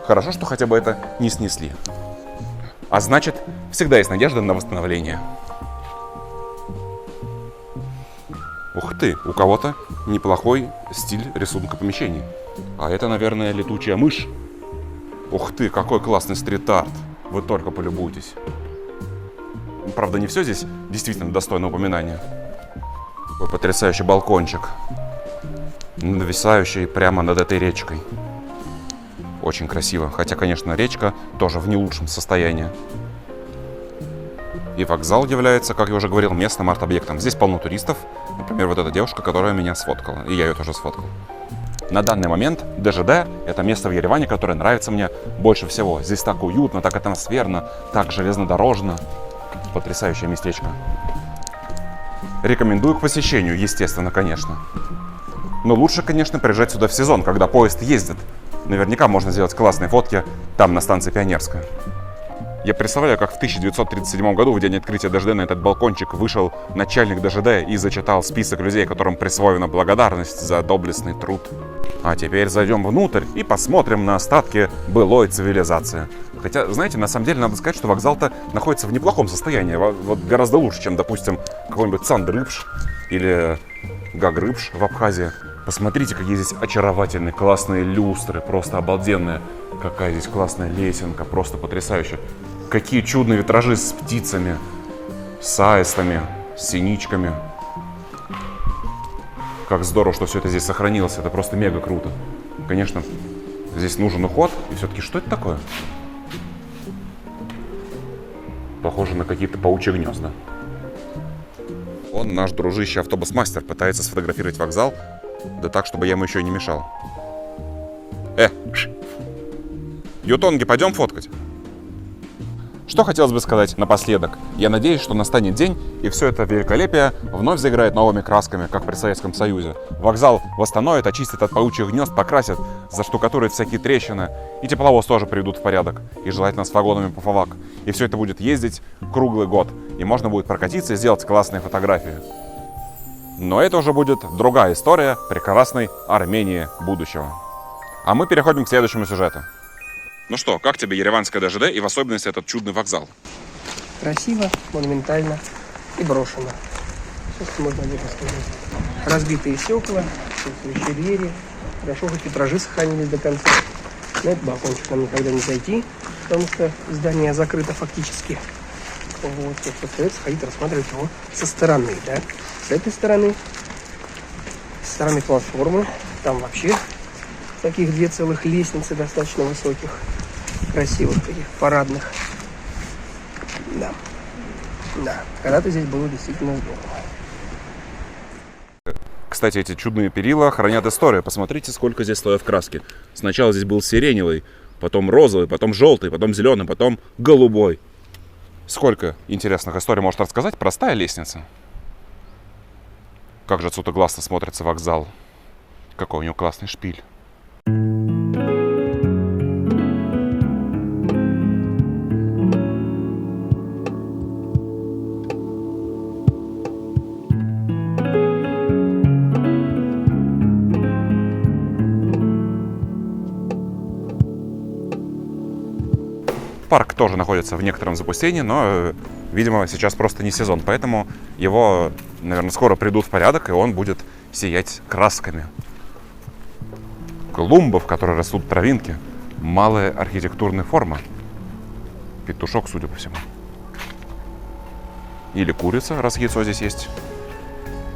Хорошо, что хотя бы это не снесли. А значит, всегда есть надежда на восстановление. Ух ты, у кого-то неплохой стиль рисунка помещений. А это, наверное, летучая мышь. Ух ты, какой классный стрит-арт. Вы только полюбуйтесь. правда, не все здесь действительно достойно упоминания. Такой потрясающий балкончик, нависающий прямо над этой речкой. Очень красиво, хотя, конечно, речка тоже в не лучшем состоянии. И вокзал является, как я уже говорил, местным арт-объектом. Здесь полно туристов. Например, вот эта девушка, которая меня сфоткала. И я ее тоже сфоткал. На данный момент ДЖД – это место в Ереване, которое нравится мне больше всего. Здесь так уютно, так атмосферно, так железнодорожно. Потрясающее местечко. Рекомендую к посещению, естественно, конечно. Но лучше, конечно, приезжать сюда в сезон, когда поезд ездит. Наверняка можно сделать классные фотки там, на станции Пионерская. Я представляю, как в 1937 году, в день открытия ДЖД, на этот балкончик вышел начальник ДЖД и зачитал список людей, которым присвоена благодарность за доблестный труд. А теперь зайдем внутрь и посмотрим на остатки былой цивилизации. Хотя, знаете, на самом деле надо сказать, что вокзал-то находится в неплохом состоянии. Вот гораздо лучше, чем, допустим, какой-нибудь Цандрыпш или Гагрыпш в Абхазии. Посмотрите, какие здесь очаровательные, классные люстры, просто обалденные. Какая здесь классная лесенка, просто потрясающе. Какие чудные витражи с птицами, с аистами, с синичками. Как здорово, что все это здесь сохранилось, это просто мега круто. Конечно, здесь нужен уход, и все-таки что это такое? Похоже на какие-то паучьи гнезда. Он, наш дружище автобус-мастер, пытается сфотографировать вокзал, да так, чтобы я ему еще и не мешал. Ютонги, пойдем фоткать? Что хотелось бы сказать напоследок. Я надеюсь, что настанет день, и все это великолепие вновь заиграет новыми красками, как при Советском Союзе. Вокзал восстановят, очистят от паучьих гнезд, покрасят, заштукатурят всякие трещины, и тепловоз тоже приведут в порядок, и желательно с вагонами по ФАВАК. И все это будет ездить круглый год, и можно будет прокатиться и сделать классные фотографии. Но это уже будет другая история прекрасной Армении будущего. А мы переходим к следующему сюжету. Ну что, как тебе ереванская ДЖД и в особенности этот чудный вокзал? Красиво, монументально и брошено. Все, что можно здесь сказать. Разбитые стекла, отсутствующие двери. Хорошо, хоть витражи сохранились до конца. На этот балкончик нам никогда не зайти, потому что здание закрыто фактически. Вот, остается ходить, рассматривать его со стороны, да. С этой стороны, со стороны платформы, там вообще таких две целых лестницы достаточно высоких, красивых таких, парадных. Да. Да, когда-то здесь было действительно здорово. Кстати, эти чудные перила хранят историю. Посмотрите, сколько здесь слоев краски. Сначала здесь был сиреневый, потом розовый, потом желтый, потом зеленый, потом голубой. Сколько интересных историй может рассказать простая лестница. Как же отсюда классно смотрится вокзал. Какой у него классный шпиль. Парк тоже находится в некотором запустении, но, видимо, сейчас просто не сезон, поэтому его, наверное, скоро придут в порядок, и он будет сиять красками. Клумбы, в которой растут травинки, малая архитектурная форма. Петушок, судя по всему. Или курица, раз яйцо здесь есть.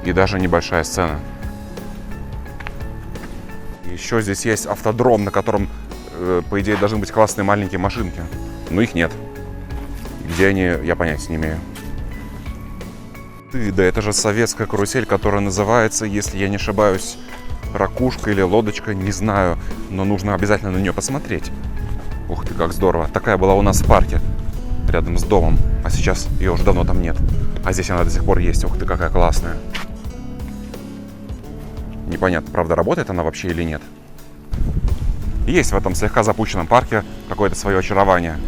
И даже небольшая сцена. Еще здесь есть автодром, на котором, по идее, должны быть классные маленькие машинки. Но их нет. Где они, я понятия не имею. Да это же советская карусель, которая называется, если я не ошибаюсь, ракушка или лодочка, не знаю. Но нужно обязательно на нее посмотреть. Ух ты, как здорово. Такая была у нас в парке, рядом с домом. А сейчас ее уже давно там нет. А здесь она до сих пор есть. Ух ты, какая классная. Непонятно, правда, работает она вообще или нет. Есть в этом слегка запущенном парке какое-то свое очарование.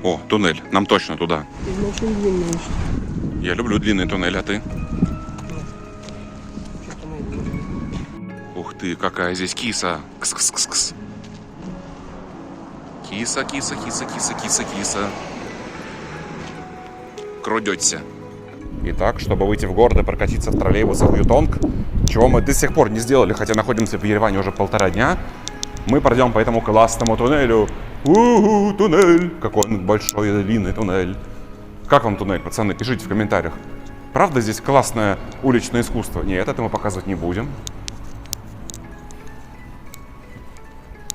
О, туннель. Нам точно туда. Очень длинный. Я люблю длинные туннели, а ты? Ух ты, какая здесь киса. Кс-кс-кс-кс. Киса, киса, киса, киса, киса, киса. Крадется. Итак, чтобы выйти в город и прокатиться в троллейбусах в Ютонг, чего мы до сих пор не сделали, хотя находимся в Ереване уже 1,5 дня, мы пройдем по этому классному туннелю. Туннель! Какой он большой и длинный туннель. Как вам туннель, пацаны? Пишите в комментариях. Правда здесь классное уличное искусство? Нет, это мы показывать не будем.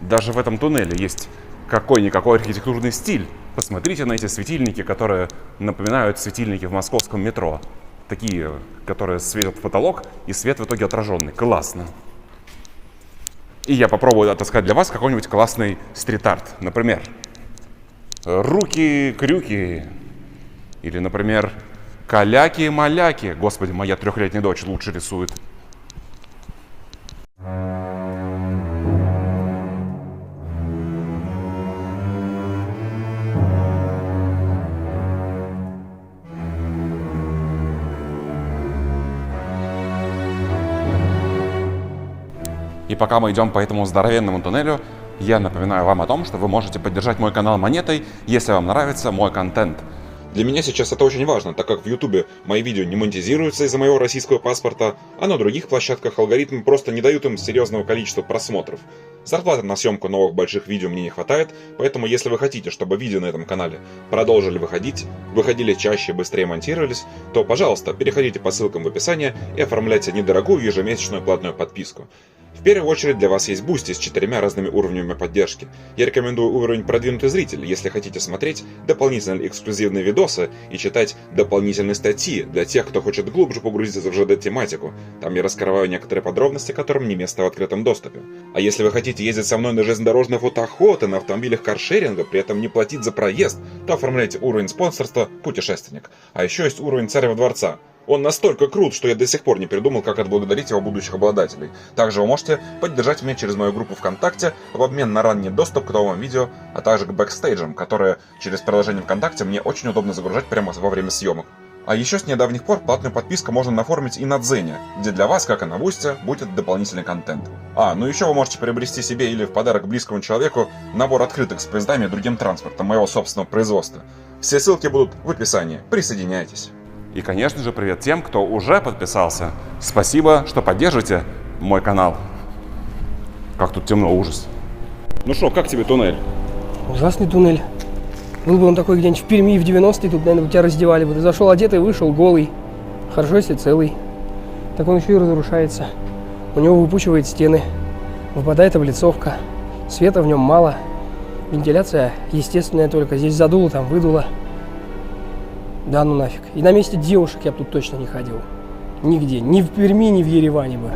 Даже в этом туннеле есть какой-никакой архитектурный стиль. Посмотрите на эти светильники, которые напоминают светильники в московском метро. Такие, которые светят в потолок, и свет в итоге отраженный. Классно. И я попробую отыскать для вас какой-нибудь классный стрит-арт. Например, руки-крюки. Или, например, каляки-маляки. Господи, моя 3-летняя дочь лучше рисует. И пока мы идем по этому здоровенному туннелю, я напоминаю вам о том, что вы можете поддержать мой канал монетой, если вам нравится мой контент. Для меня сейчас это очень важно, так как в Ютубе мои видео не монетизируются из-за моего российского паспорта, а на других площадках алгоритмы просто не дают им серьезного количества просмотров. Зарплаты на съемку новых больших видео мне не хватает, поэтому если вы хотите, чтобы видео на этом канале продолжили выходили чаще, быстрее монтировались, то, пожалуйста, переходите по ссылкам в описании и оформляйте недорогую ежемесячную платную подписку. В первую очередь для вас есть Boosty с 4 разными уровнями поддержки. Я рекомендую уровень «Продвинутый зритель», если хотите смотреть дополнительные эксклюзивные видосы и читать дополнительные статьи для тех, кто хочет глубже погрузиться в ЖД-тематику. Там я раскрываю некоторые подробности, которым не место в открытом доступе. А если вы хотите ездить со мной на железнодорожной фотоохоты, на автомобилях каршеринга, при этом не платить за проезд, то оформляйте уровень спонсорства «Путешественник». А еще есть уровень «Царева дворца». Он настолько крут, что я до сих пор не придумал, как отблагодарить его будущих обладателей. Также вы можете поддержать меня через мою группу ВКонтакте в обмен на ранний доступ к новым видео, а также к бэкстейджам, которые через приложение ВКонтакте мне очень удобно загружать прямо во время съемок. А еще с недавних пор платную подписку можно оформить и на Дзене, где для вас, как и на Boosty, будет дополнительный контент. Ну еще вы можете приобрести себе или в подарок близкому человеку набор открыток с поездами и другим транспортом моего собственного производства. Все ссылки будут в описании. Присоединяйтесь. И, конечно же, привет тем, кто уже подписался. Спасибо, что поддержите мой канал. Как тут темно, ужас. Ну что, как тебе туннель? Ужасный туннель. Был бы он такой где-нибудь в Перми в 90-е, тут, наверное, тебя раздевали бы. Ты зашел одетый, вышел голый. Хорошо, если целый. Так он еще и разрушается. У него выпучивает стены. Выпадает облицовка. Света в нем мало. Вентиляция естественная только. Здесь задуло, там выдуло. Да ну нафиг. И на месте девушек я бы тут точно не ходил. Нигде. Ни в Перми, ни в Ереване бы.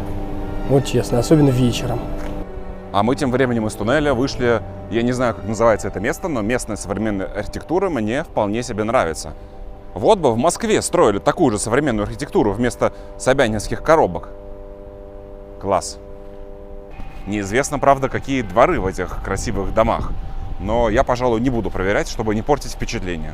Вот честно, особенно вечером. А мы тем временем из туннеля вышли, я не знаю, как называется это место, но местная современная архитектура мне вполне себе нравится. Вот бы в Москве строили такую же современную архитектуру вместо собянинских коробок. Класс. Неизвестно, правда, какие дворы в этих красивых домах. Но я, пожалуй, не буду проверять, чтобы не портить впечатление.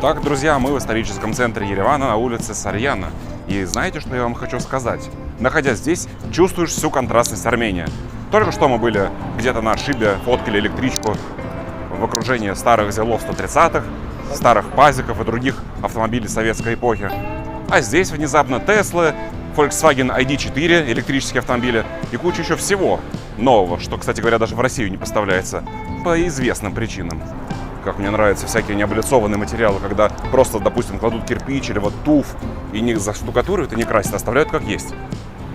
Итак, друзья, мы в историческом центре Еревана на улице Сарьяна. И знаете, что я вам хочу сказать? Находясь здесь, чувствуешь всю контрастность Армении. Только что мы были где-то на отшибе, фоткали электричку в окружении старых ЗИЛов 130-х, старых пазиков и других автомобилей советской эпохи. А здесь внезапно Теслы, Volkswagen ID4, электрические автомобили и куча еще всего нового, что, кстати говоря, даже в Россию не поставляется по известным причинам. Как мне нравятся всякие необлицованные материалы, когда просто, допустим, кладут кирпич или вот туф и не заштукатуривают и не красят, оставляют как есть.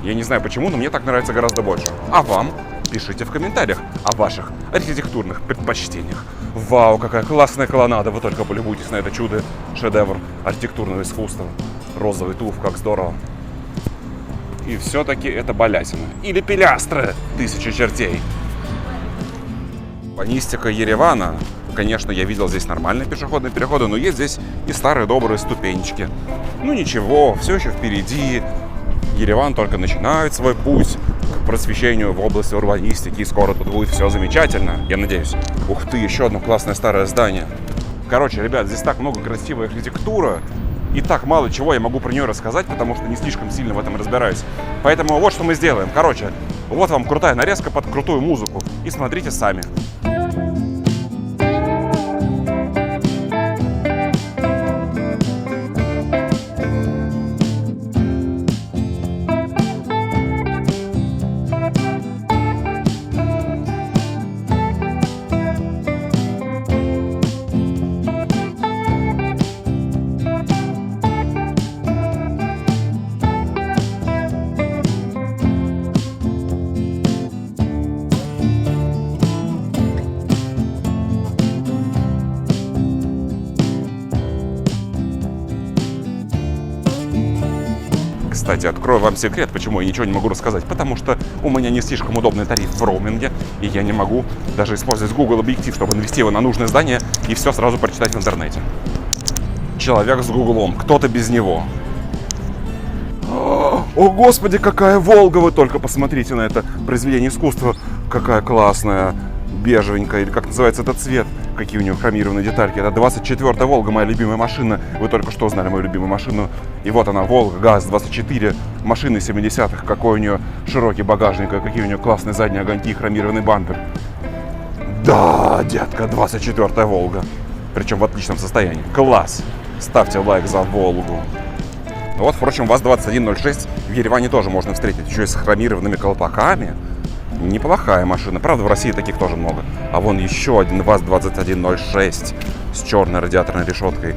Я не знаю почему, но мне так нравится гораздо больше. А вам? Пишите в комментариях о ваших архитектурных предпочтениях. Вау, какая классная колоннада, вы только полюбуйтесь на это чудо, шедевр архитектурного искусства. Розовый туф, как здорово. И все-таки это балятина. Или пилястры, 1000 чертей. Урбанистика Еревана. Конечно, я видел здесь нормальные пешеходные переходы, но есть здесь и старые добрые ступенечки. Ну ничего, все еще впереди. Ереван только начинает свой путь к просвещению в области урбанистики, и скоро тут будет все замечательно, я надеюсь. Ух ты, еще одно классное старое здание. Короче, ребят, здесь так много красивой архитектуры, и так мало чего я могу про нее рассказать, потому что не слишком сильно в этом разбираюсь. Поэтому вот что мы сделаем. Короче, Вот вам крутая нарезка под крутую музыку. И смотрите сами. Кстати, открою вам секрет, почему я ничего не могу рассказать. Потому что у меня не слишком удобный тариф в роуминге, и я не могу даже использовать Google объектив, чтобы навести его на нужное здание и все сразу прочитать в интернете. Человек с Гуглом, кто-то без него. О, господи, какая Волга! Вы только посмотрите на это произведение искусства. Какая классная, бежевенькая, или как называется этот цвет. Какие у нее хромированные детальки. Это 24-я Волга, моя любимая машина. Вы только что узнали мою любимую машину. И вот она, Волга ГАЗ-24, машины 70-х. Какой у нее широкий багажник, и какие у нее классные задние огоньки и хромированный бампер. Да, детка, 24-я Волга. Причем в отличном состоянии. Класс! Ставьте лайк за Волгу. Вот, впрочем, ВАЗ-2106 в Ереване тоже можно встретить. Еще и с хромированными колпаками. Неплохая машина. Правда, в России таких тоже много. А вон еще один ВАЗ-2106 с черной радиаторной решеткой.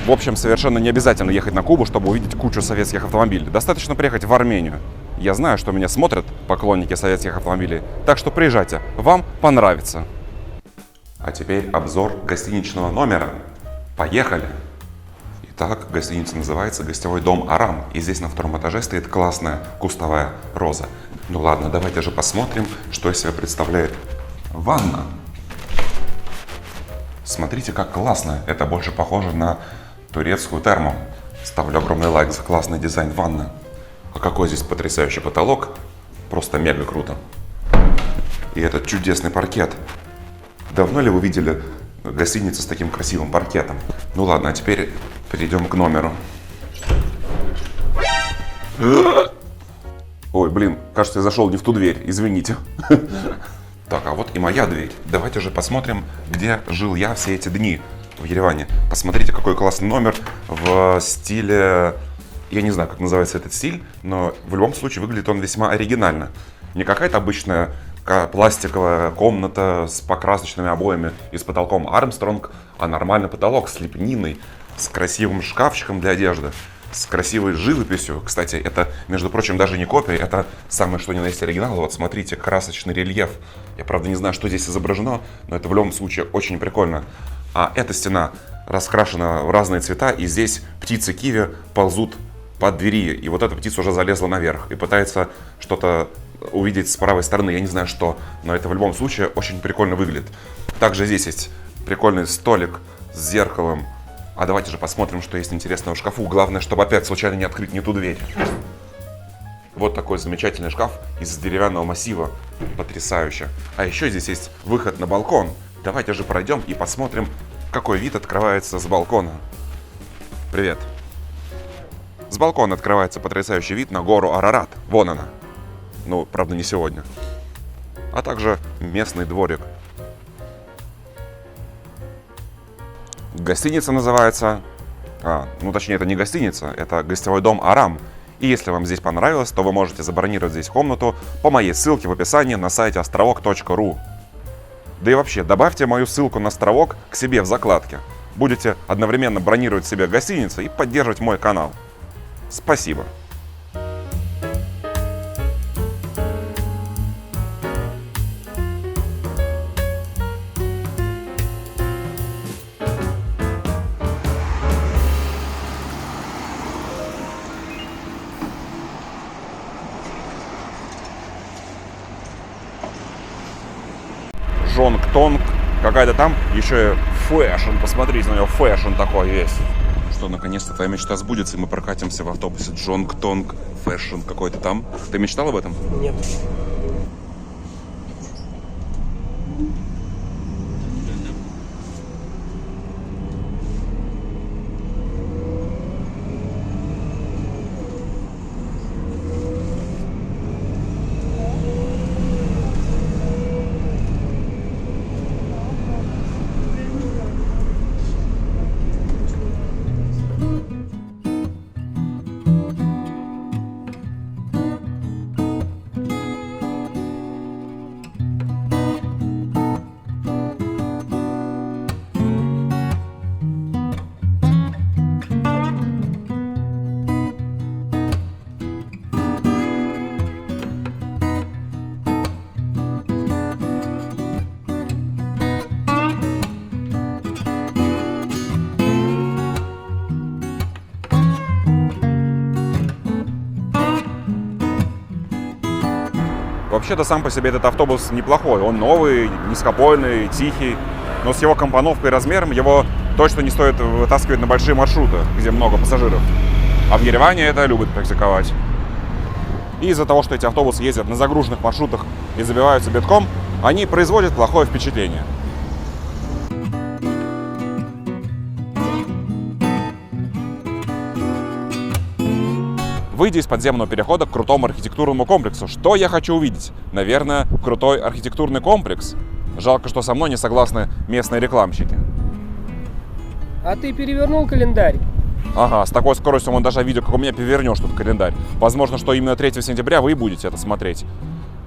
В общем, совершенно не обязательно ехать на Кубу, чтобы увидеть кучу советских автомобилей. Достаточно приехать в Армению. Я знаю, что меня смотрят поклонники советских автомобилей. Так что приезжайте. Вам понравится. А теперь обзор гостиничного номера. Поехали! Итак, гостиница называется «Гостевой дом Арам». И здесь на втором этаже стоит классная кустовая роза. Ну ладно, давайте же посмотрим, что из себя представляет ванна. Смотрите, как классно. Это больше похоже на турецкую терму. Ставлю огромный лайк за классный дизайн ванны. А какой здесь потрясающий потолок. Просто мега круто. И этот чудесный паркет. Давно ли вы видели гостиницу с таким красивым паркетом? Ну ладно, а теперь перейдем к номеру. Ой, блин, кажется, я зашел не в ту дверь, извините. Так, а вот и моя дверь. Давайте же посмотрим, где жил я все эти дни в Ереване. Посмотрите, какой классный номер в стиле... Я не знаю, как называется этот стиль, но в любом случае выглядит он весьма оригинально. Не какая-то обычная пластиковая комната с покрасочными обоями и с потолком Армстронг, а нормальный потолок с лепниной, с красивым шкафчиком для одежды, с красивой живописью. Кстати, это, между прочим, даже не копия, это самое что ни на есть оригинал. Вот смотрите, красочный рельеф. Я, правда, не знаю, что здесь изображено, но это в любом случае очень прикольно. А эта стена раскрашена в разные цвета, и здесь птицы киви ползут под двери. И вот эта птица уже залезла наверх и пытается что-то увидеть с правой стороны. Я не знаю что, но это в любом случае очень прикольно выглядит. Также здесь есть прикольный столик с зеркалом. А давайте же посмотрим, что есть интересного в шкафу. Главное, чтобы опять случайно не открыть не ту дверь. Вот такой замечательный шкаф из деревянного массива. Потрясающе. А еще здесь есть выход на балкон. Давайте же пройдем и посмотрим, какой вид открывается с балкона. Привет. С балкона открывается потрясающий вид на гору Арарат. Вон она. Ну, правда, не сегодня. А также местный дворик. Гостиница называется... точнее, это не гостиница, это гостевой дом Арам. И если вам здесь понравилось, то вы можете забронировать здесь комнату по моей ссылке в описании на сайте островок.ру. Да и вообще, добавьте мою ссылку на островок к себе в закладке. Будете одновременно бронировать себе гостиницу и поддерживать мой канал. Спасибо. Жонг-Тонг, какая-то там еще и фэшн, посмотрите на него, фэшн такой весь. Что, наконец-то твоя мечта сбудется, и мы прокатимся в автобусе Жонг-Тонг, фэшн какой-то там. Ты мечтал об этом? Нет. Вообще-то сам по себе этот автобус неплохой. Он новый, низкопольный, тихий. Но с его компоновкой и размером его точно не стоит вытаскивать на большие маршруты, где много пассажиров. А в Ереване это любят практиковать. И из-за того, что эти автобусы ездят на загруженных маршрутах и забиваются битком, они производят плохое впечатление. Выйдя из подземного перехода к крутому архитектурному комплексу, что я хочу увидеть? Наверное, крутой архитектурный комплекс. Жалко, что со мной не согласны местные рекламщики. А ты перевернул календарь? Ага, с такой скоростью он даже видео, как у меня, перевернешь тут календарь. Возможно, что именно 3 сентября вы и будете это смотреть.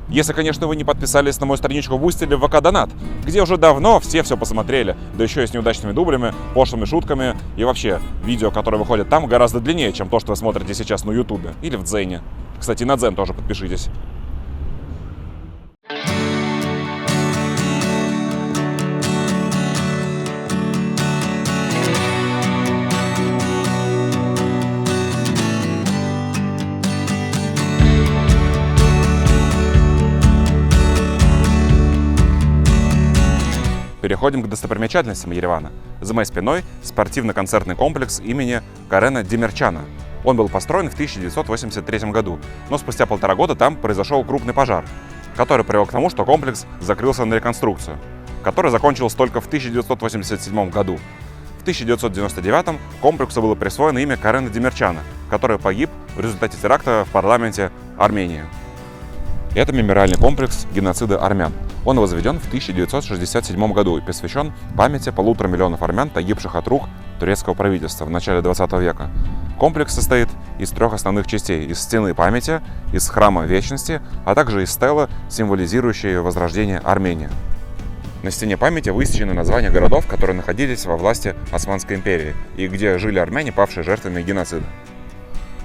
Если, конечно, вы не подписались на мою страничку в Boosty или в ВК Донат, где уже давно все посмотрели, да еще и с неудачными дублями, пошлыми шутками и вообще видео, которые выходят там, гораздо длиннее, чем то, что вы смотрите сейчас на Ютубе или в Дзене. Кстати, на Дзен тоже подпишитесь. Переходим к достопримечательностям Еревана. За моей спиной спортивно-концертный комплекс имени Карена Демирчана. Он был построен в 1983 году, но спустя 1,5 года там произошел крупный пожар, который привел к тому, что комплекс закрылся на реконструкцию, которая закончилась только в 1987 году. В 1999 комплексу было присвоено имя Карена Демирчана, который погиб в результате теракта в парламенте Армении. Это мемориальный комплекс геноцида армян. Он возведен в 1967 году и посвящен памяти 1,5 миллиона армян, погибших от рук турецкого правительства в начале 20 века. Комплекс состоит из 3 основных частей: из стены памяти, из храма вечности, а также из стелы, символизирующей возрождение Армении. На стене памяти высечены названия городов, которые находились во власти Османской империи и где жили армяне, павшие жертвами геноцида.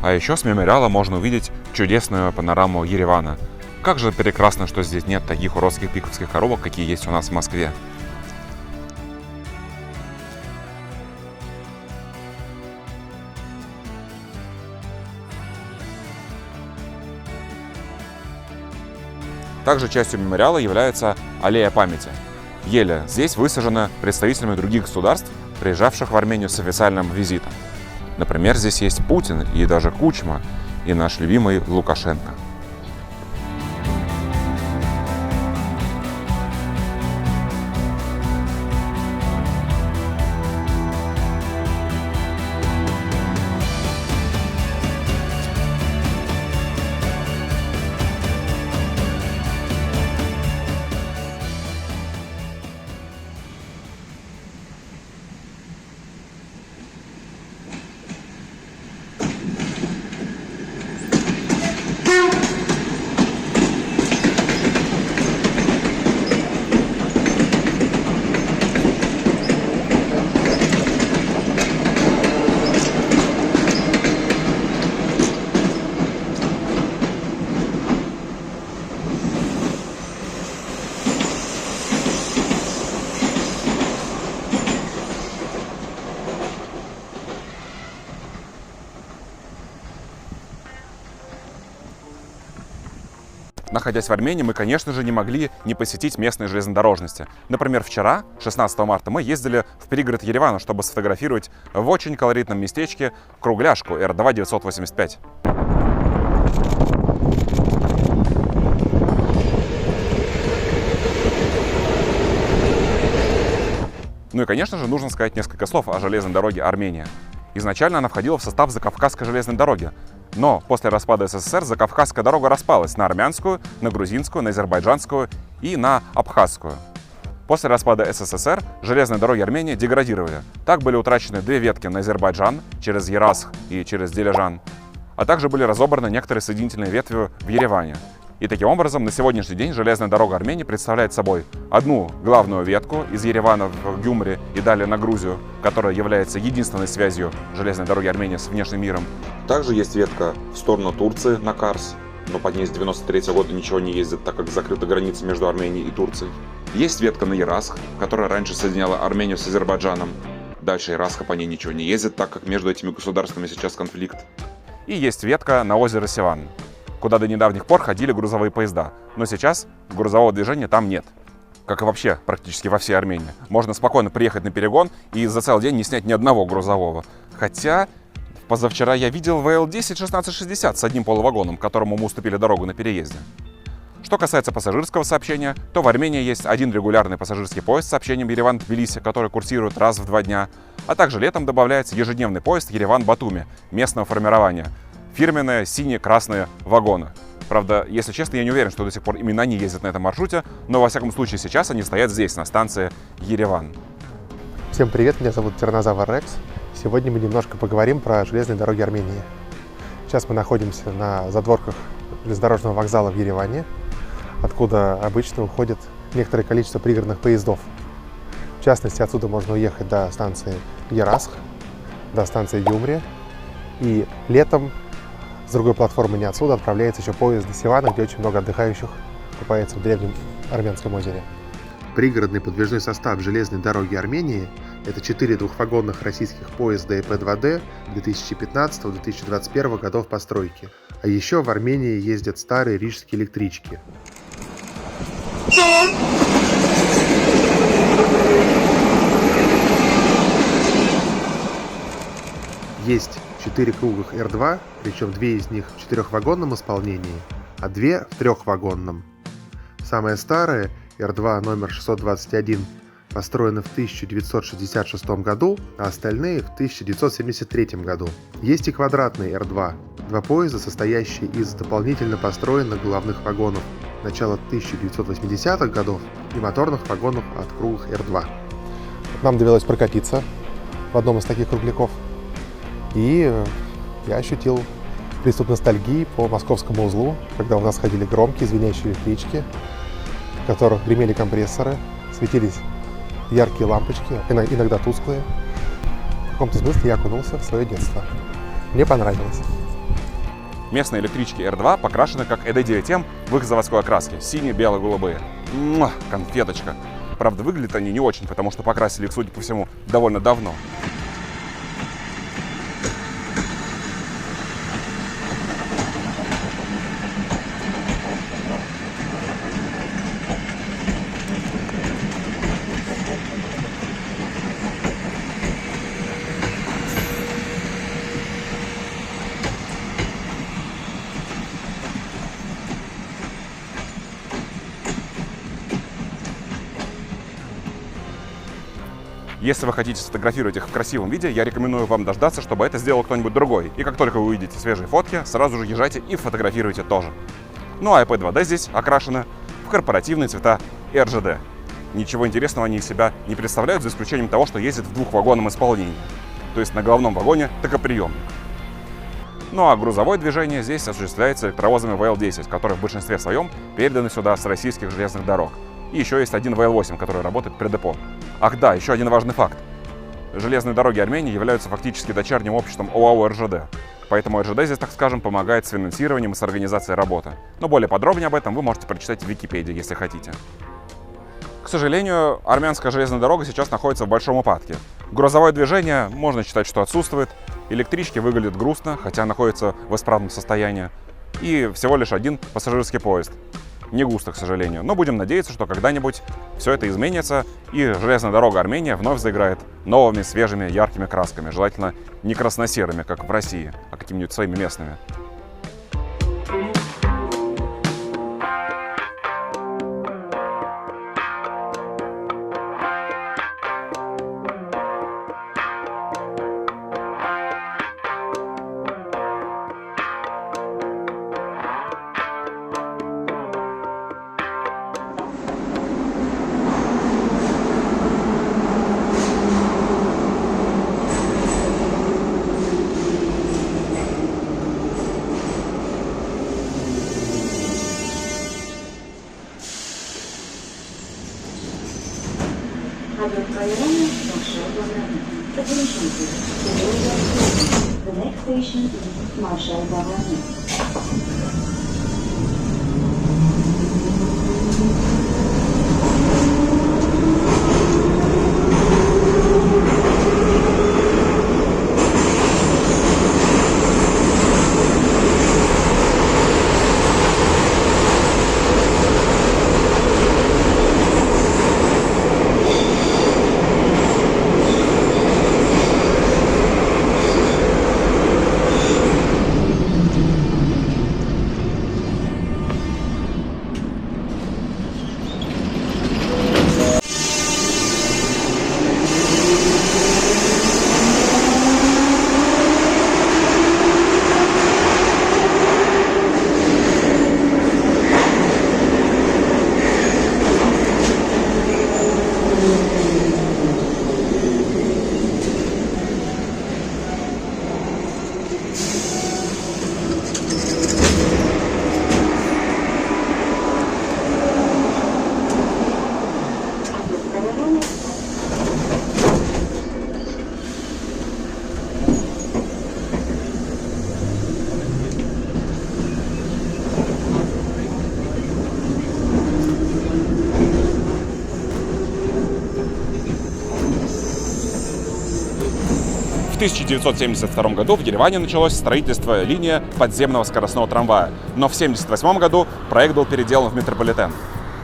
А еще с мемориала можно увидеть чудесную панораму Еревана. Как же прекрасно, что здесь нет таких уродских пиковских коробок, какие есть у нас в Москве. Также частью мемориала является аллея памяти. Еле здесь высажена представителями других государств, приезжавших в Армению с официальным визитом. Например, здесь есть Путин и даже Кучма, и наш любимый Лукашенко. Находясь в Армении, мы, конечно же, не могли не посетить местные железнодорожности. Например, вчера, 16 марта, мы ездили в пригород Еревана, чтобы сфотографировать в очень колоритном местечке кругляшку R2 985. Ну и, конечно же, нужно сказать несколько слов о железной дороге Армения. Изначально она входила в состав Закавказской железной дороги, но после распада СССР Закавказская дорога распалась на армянскую, на грузинскую, на азербайджанскую и на абхазскую. После распада СССР железные дороги Армении деградировали. Так были утрачены 2 ветки на Азербайджан через Ерасх и через Дилижан, а также были разобраны некоторые соединительные ветви в Ереване. И таким образом, на сегодняшний день железная дорога Армении представляет собой одну главную ветку из Еревана в Гюмри и далее на Грузию, которая является единственной связью железной дороги Армении с внешним миром. Также есть ветка в сторону Турции на Карс, но по ней с 1993 года ничего не ездит, так как закрыта граница между Арменией и Турцией. Есть ветка на Ерасх, которая раньше соединяла Армению с Азербайджаном. Дальше Ерасха по ней ничего не ездит, так как между этими государствами сейчас конфликт. И есть ветка на озеро Севан. куда до недавних пор ходили грузовые поезда. Но сейчас грузового движения там нет. Как и вообще практически во всей Армении. Можно спокойно приехать на перегон и за целый день не снять ни одного грузового. Хотя позавчера я видел ВЛ-10 1660 с одним полувагоном, которому мы уступили дорогу на переезде. Что касается пассажирского сообщения, то в Армении есть один регулярный пассажирский поезд с сообщением Ереван-Тбилиси, который курсирует раз в 2 дня, а также летом добавляется ежедневный поезд Ереван-Батуми местного формирования. Фирменные синие-красные вагоны. Правда, если честно, я не уверен, что до сих пор именно они ездят на этом маршруте, но во всяком случае сейчас они стоят здесь, на станции Ереван. Всем привет, меня зовут Тиранозавр Рекс. Сегодня мы немножко поговорим про железные дороги Армении. Сейчас мы находимся на задворках железнодорожного вокзала в Ереване, откуда обычно уходит некоторое количество пригородных поездов. В частности, отсюда можно уехать до станции Ярасх, до станции Юмре. И летом с другой платформы не отсюда отправляется еще поезд до Сивана, где очень много отдыхающих купается в древнем Армянском озере. Пригородный подвижной состав железной дороги Армении – это 4 двухвагонных российских поезда ИП-2Д 2015-2021 годов постройки. А еще в Армении ездят старые рижские электрички. Есть 4 круглых Р2, причем 2 из них в 4-вагонном исполнении, а 2 в 3-вагонном. Самая старая, Р2 номер 621, построена в 1966 году, а остальные в 1973 году. Есть и квадратный Р2, 2 поезда, состоящие из дополнительно построенных головных вагонов начала 1980-х годов и моторных вагонов от круглых Р2. Нам довелось прокатиться в одном из таких кругляков, и я ощутил приступ ностальгии по московскому узлу, когда у нас ходили громкие звенящие электрички, в которых гремели компрессоры, светились яркие лампочки, иногда тусклые. В каком-то смысле я окунулся в свое детство. Мне понравилось. Местные электрички Р2 покрашены как ЭД-9М в их заводской окраске. Синие, белые, голубые. Конфеточка. Правда, выглядят они не очень, потому что покрасили их, судя по всему, довольно давно. Если вы хотите сфотографировать их в красивом виде, я рекомендую вам дождаться, чтобы это сделал кто-нибудь другой. И как только вы увидите свежие фотки, сразу же езжайте и фотографируйте тоже. Ну а ИП-2Д здесь окрашены в корпоративные цвета РЖД. Ничего интересного они из себя не представляют, за исключением того, что ездят в 2-вагонном исполнении. То есть на головном вагоне токоприемник. Ну а грузовое движение здесь осуществляется электровозами ВЛ-10, которые в большинстве своем переданы сюда с российских железных дорог. И еще есть один ВЛ-8, который работает при депо. Ах да, еще один важный факт. Железные дороги Армении являются фактически дочерним обществом ОАО РЖД. Поэтому РЖД здесь, так скажем, помогает с финансированием и с организацией работы. Но более подробнее об этом вы можете прочитать в Википедии, если хотите. К сожалению, армянская железная дорога сейчас находится в большом упадке. Грузовое движение, можно считать, что отсутствует. Электрички выглядят грустно, хотя находятся в исправном состоянии. И всего лишь один пассажирский поезд. Не густо, к сожалению, но будем надеяться, что когда-нибудь все это изменится, и железная дорога Армении вновь заиграет новыми, свежими, яркими красками, желательно не красно-серыми, как в России, а какими-нибудь своими местными. The next station is Marshall Bahani. 1972 году в Ереване началось строительство линии подземного скоростного трамвая, но в 1978 году проект был переделан в метрополитен.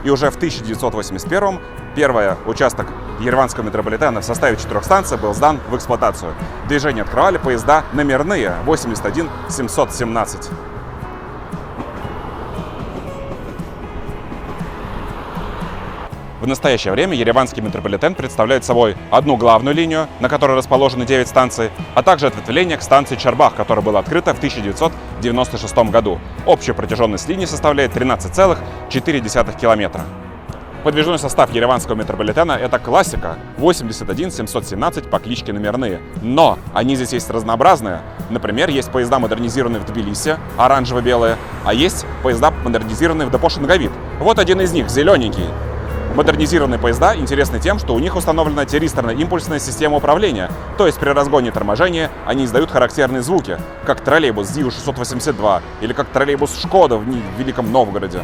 И уже в 1981 первый участок ереванского метрополитена в составе 4 станций был сдан в эксплуатацию. Движение открывали поезда номерные 81-717. В настоящее время ереванский метрополитен представляет собой одну главную линию, на которой расположены 9 станций, а также ответвление к станции Чарбах, которая была открыта в 1996 году. Общая протяженность линии составляет 13,4 километра. Подвижной состав ереванского метрополитена – это классика 81-717 по кличке Номерные. Но они здесь есть разнообразные. Например, есть поезда, модернизированные в Тбилиси, оранжево-белые, а есть поезда, модернизированные в депо Шенгавит. Вот один из них, зелененький. Модернизированные поезда интересны тем, что у них установлена тиристорная импульсная система управления, то есть при разгоне и торможении они издают характерные звуки, как троллейбус ЗИУ-682 или как троллейбус Шкода в Великом Новгороде.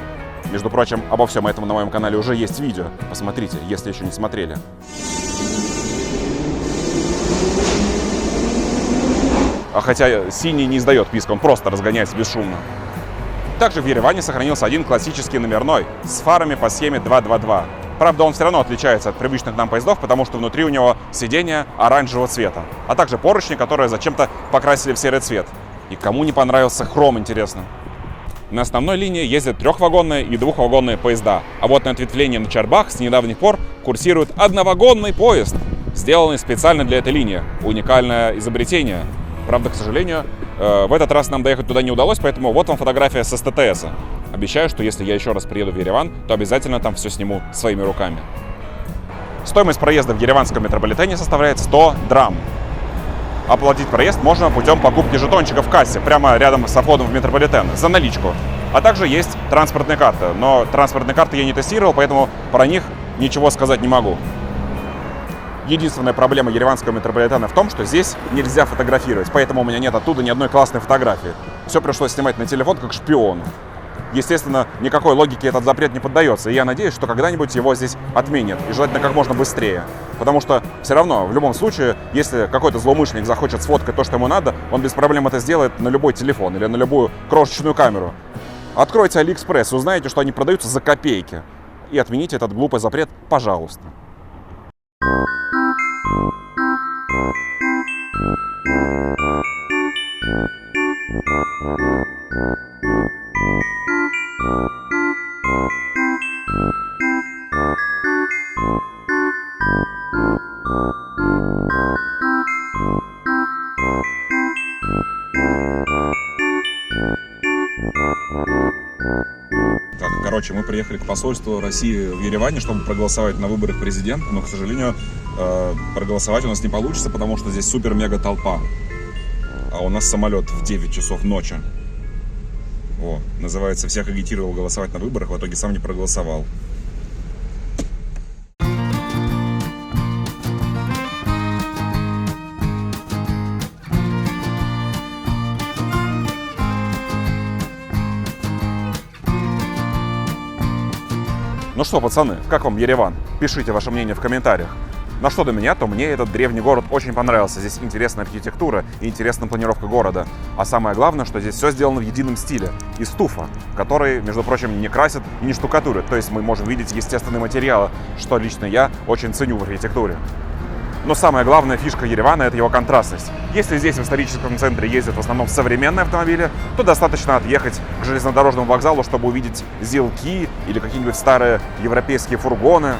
Между прочим, обо всем этом на моем канале уже есть видео. Посмотрите, если еще не смотрели. А хотя синий не издает писк, он просто разгоняется бесшумно. Также в Ереване сохранился один классический номерной с фарами по схеме 222. Правда, он все равно отличается от привычных нам поездов, потому что внутри у него сиденья оранжевого цвета, а также поручни, которые зачем-то покрасили в серый цвет. И кому не понравился хром, интересно? На основной линии ездят трехвагонные и двухвагонные поезда, а вот на ответвлении на Чарбах с недавних пор курсирует одновагонный поезд, сделанный специально для этой линии. Уникальное изобретение. Правда, к сожалению, в этот раз нам доехать туда не удалось, поэтому вот вам фотография с СТТС. Обещаю, что если я еще раз приеду в Ереван, то обязательно там все сниму своими руками. Стоимость проезда в ереванском метрополитене составляет 100 драм. Оплатить проезд можно путем покупки жетончика в кассе, прямо рядом с входом в метрополитен, за наличку. А также есть транспортные карты, но транспортные карты я не тестировал, поэтому про них ничего сказать не могу. Единственная проблема ереванского метрополитена в том, что здесь нельзя фотографировать, поэтому у меня нет оттуда ни одной классной фотографии. Все пришлось снимать на телефон как шпиону. Естественно, никакой логике этот запрет не поддается, и я надеюсь, что когда-нибудь его здесь отменят, и желательно как можно быстрее. Потому что все равно, в любом случае, если какой-то злоумышленник захочет сфоткать то, что ему надо, он без проблем это сделает на любой телефон или на любую крошечную камеру. Откройте AliExpress, узнаете, что они продаются за копейки. И отмените этот глупый запрет, пожалуйста. Так, короче, мы приехали к посольству России в Ереване, чтобы проголосовать на выборах президента, но, к сожалению, проголосовать у нас не получится, потому что здесь супер-мега толпа. А у нас самолет в 9 часов ночи. О, называется, всех агитировал голосовать на выборах, в итоге сам не проголосовал. Ну что, пацаны, как вам Ереван? Пишите ваше мнение в комментариях. Но что до меня, то мне этот древний город очень понравился. Здесь интересная архитектура и интересная планировка города. А самое главное, что здесь все сделано в едином стиле. Из туфа, который, между прочим, не красят и не штукатурят. То есть мы можем видеть естественные материалы, что лично я очень ценю в архитектуре. Но самая главная фишка Еревана – это его контрастность. Если здесь в историческом центре ездят в основном современные автомобили, то достаточно отъехать к железнодорожному вокзалу, чтобы увидеть ЗИЛки или какие-нибудь старые европейские фургоны.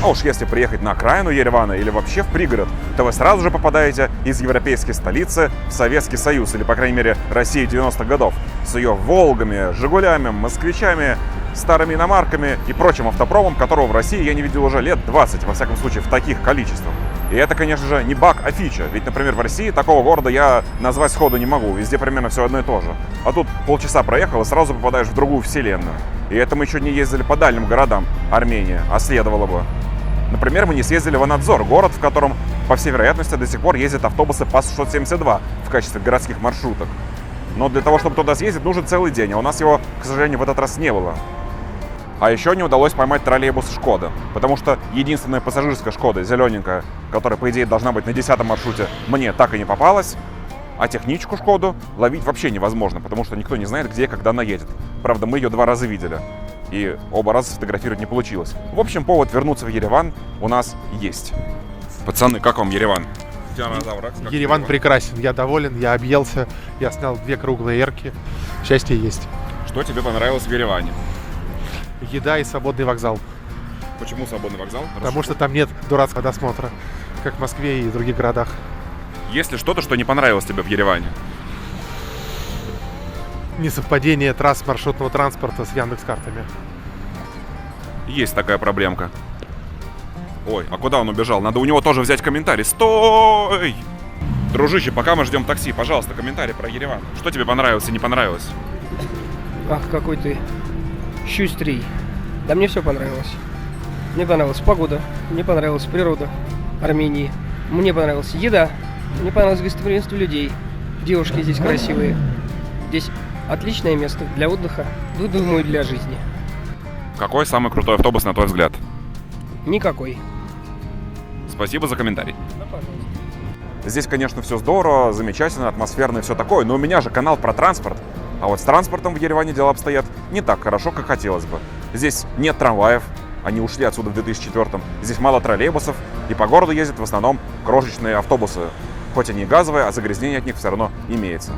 А уж если приехать на окраину Еревана или вообще в пригород, то вы сразу же попадаете из европейской столицы в Советский Союз, или, по крайней мере, Россию 90-х годов, с ее «Волгами», «Жигулями», «Москвичами», старыми иномарками и прочим автопромом, которого в России я не видел уже лет 20, во всяком случае, в таких количествах. И это, конечно же, не баг, а фича. Ведь, например, в России такого города я назвать сходу не могу. Везде примерно все одно и то же. А тут полчаса проехал и сразу попадаешь в другую вселенную. И это мы еще не ездили по дальним городам Армении, а следовало бы. Например, мы не съездили в Анадзор, город, в котором, по всей вероятности, до сих пор ездят автобусы ПАЗ-672 в качестве городских маршруток. Но для того, чтобы туда съездить, нужен целый день, а у нас его, к сожалению, в этот раз не было. А еще не удалось поймать троллейбус «Шкода», потому что единственная пассажирская «Шкода», зелененькая, которая, по идее, должна быть на 10-м маршруте, мне так и не попалась. А техничку «Шкоду» ловить вообще невозможно, потому что никто не знает, где и когда она едет. Правда, мы ее 2 раза видели, и оба раза сфотографировать не получилось. В общем, повод вернуться в Ереван у нас есть. Пацаны, как вам Ереван? Ереван прекрасен, я доволен, я объелся, я снял 2 круглые эрки, счастье есть. Что тебе понравилось в Ереване? Еда и свободный вокзал, Почему свободный вокзал? потому что там нет дурацкого досмотра, как в Москве и в других городах. Есть ли что-то, что не понравилось тебе в Ереване? Несовпадение трасс маршрутного транспорта с Яндекс.Картами. Есть такая проблемка. Ой, а куда он убежал? Надо у него тоже взять комментарий. Стой! Дружище, пока мы ждем такси, пожалуйста, комментарий про Ереван. Что тебе понравилось и не понравилось? Ах, какой ты шустрый. Да мне все понравилось. Мне понравилась погода, мне понравилась природа Армении, мне понравилась еда, мне понравилось гостеприимство людей. Девушки здесь красивые. Здесь отличное место для отдыха, ну, думаю, для жизни. Какой самый крутой автобус, на твой взгляд? Никакой. Спасибо за комментарий. Да, пожалуйста. Здесь, конечно, все здорово, замечательно, атмосферно и все такое, но у меня же канал про транспорт. А вот с транспортом в Ереване дела обстоят не так хорошо, как хотелось бы. Здесь нет трамваев, они ушли отсюда в 2004-м. Здесь мало троллейбусов, и по городу ездят в основном крошечные автобусы. Хоть они и газовые, а загрязнение от них все равно имеется.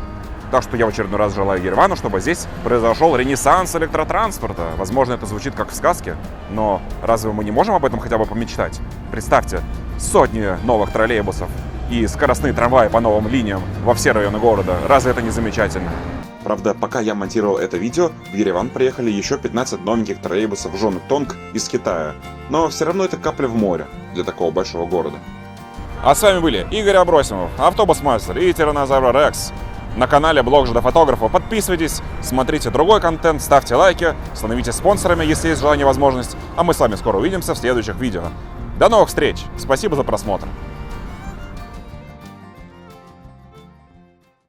Так что я в очередной раз желаю Еревану, чтобы здесь произошел ренессанс электротранспорта. Возможно, это звучит как в сказке, но разве мы не можем об этом хотя бы помечтать? Представьте, сотни новых троллейбусов и скоростные трамваи по новым линиям во все районы города. Разве это не замечательно? Правда, пока я монтировал это видео, в Ереван приехали еще 15 новеньких троллейбусов Жонг-Тонг из Китая. Но все равно это капля в море для такого большого города. А с вами были Игорь Абросимов, Автобус-мастер и Тираннозавр Рекс. На канале Блог Жидофотографа подписывайтесь, смотрите другой контент, ставьте лайки, становитесь спонсорами, если есть желание и возможность. А мы с вами скоро увидимся в следующих видео. До новых встреч! Спасибо за просмотр!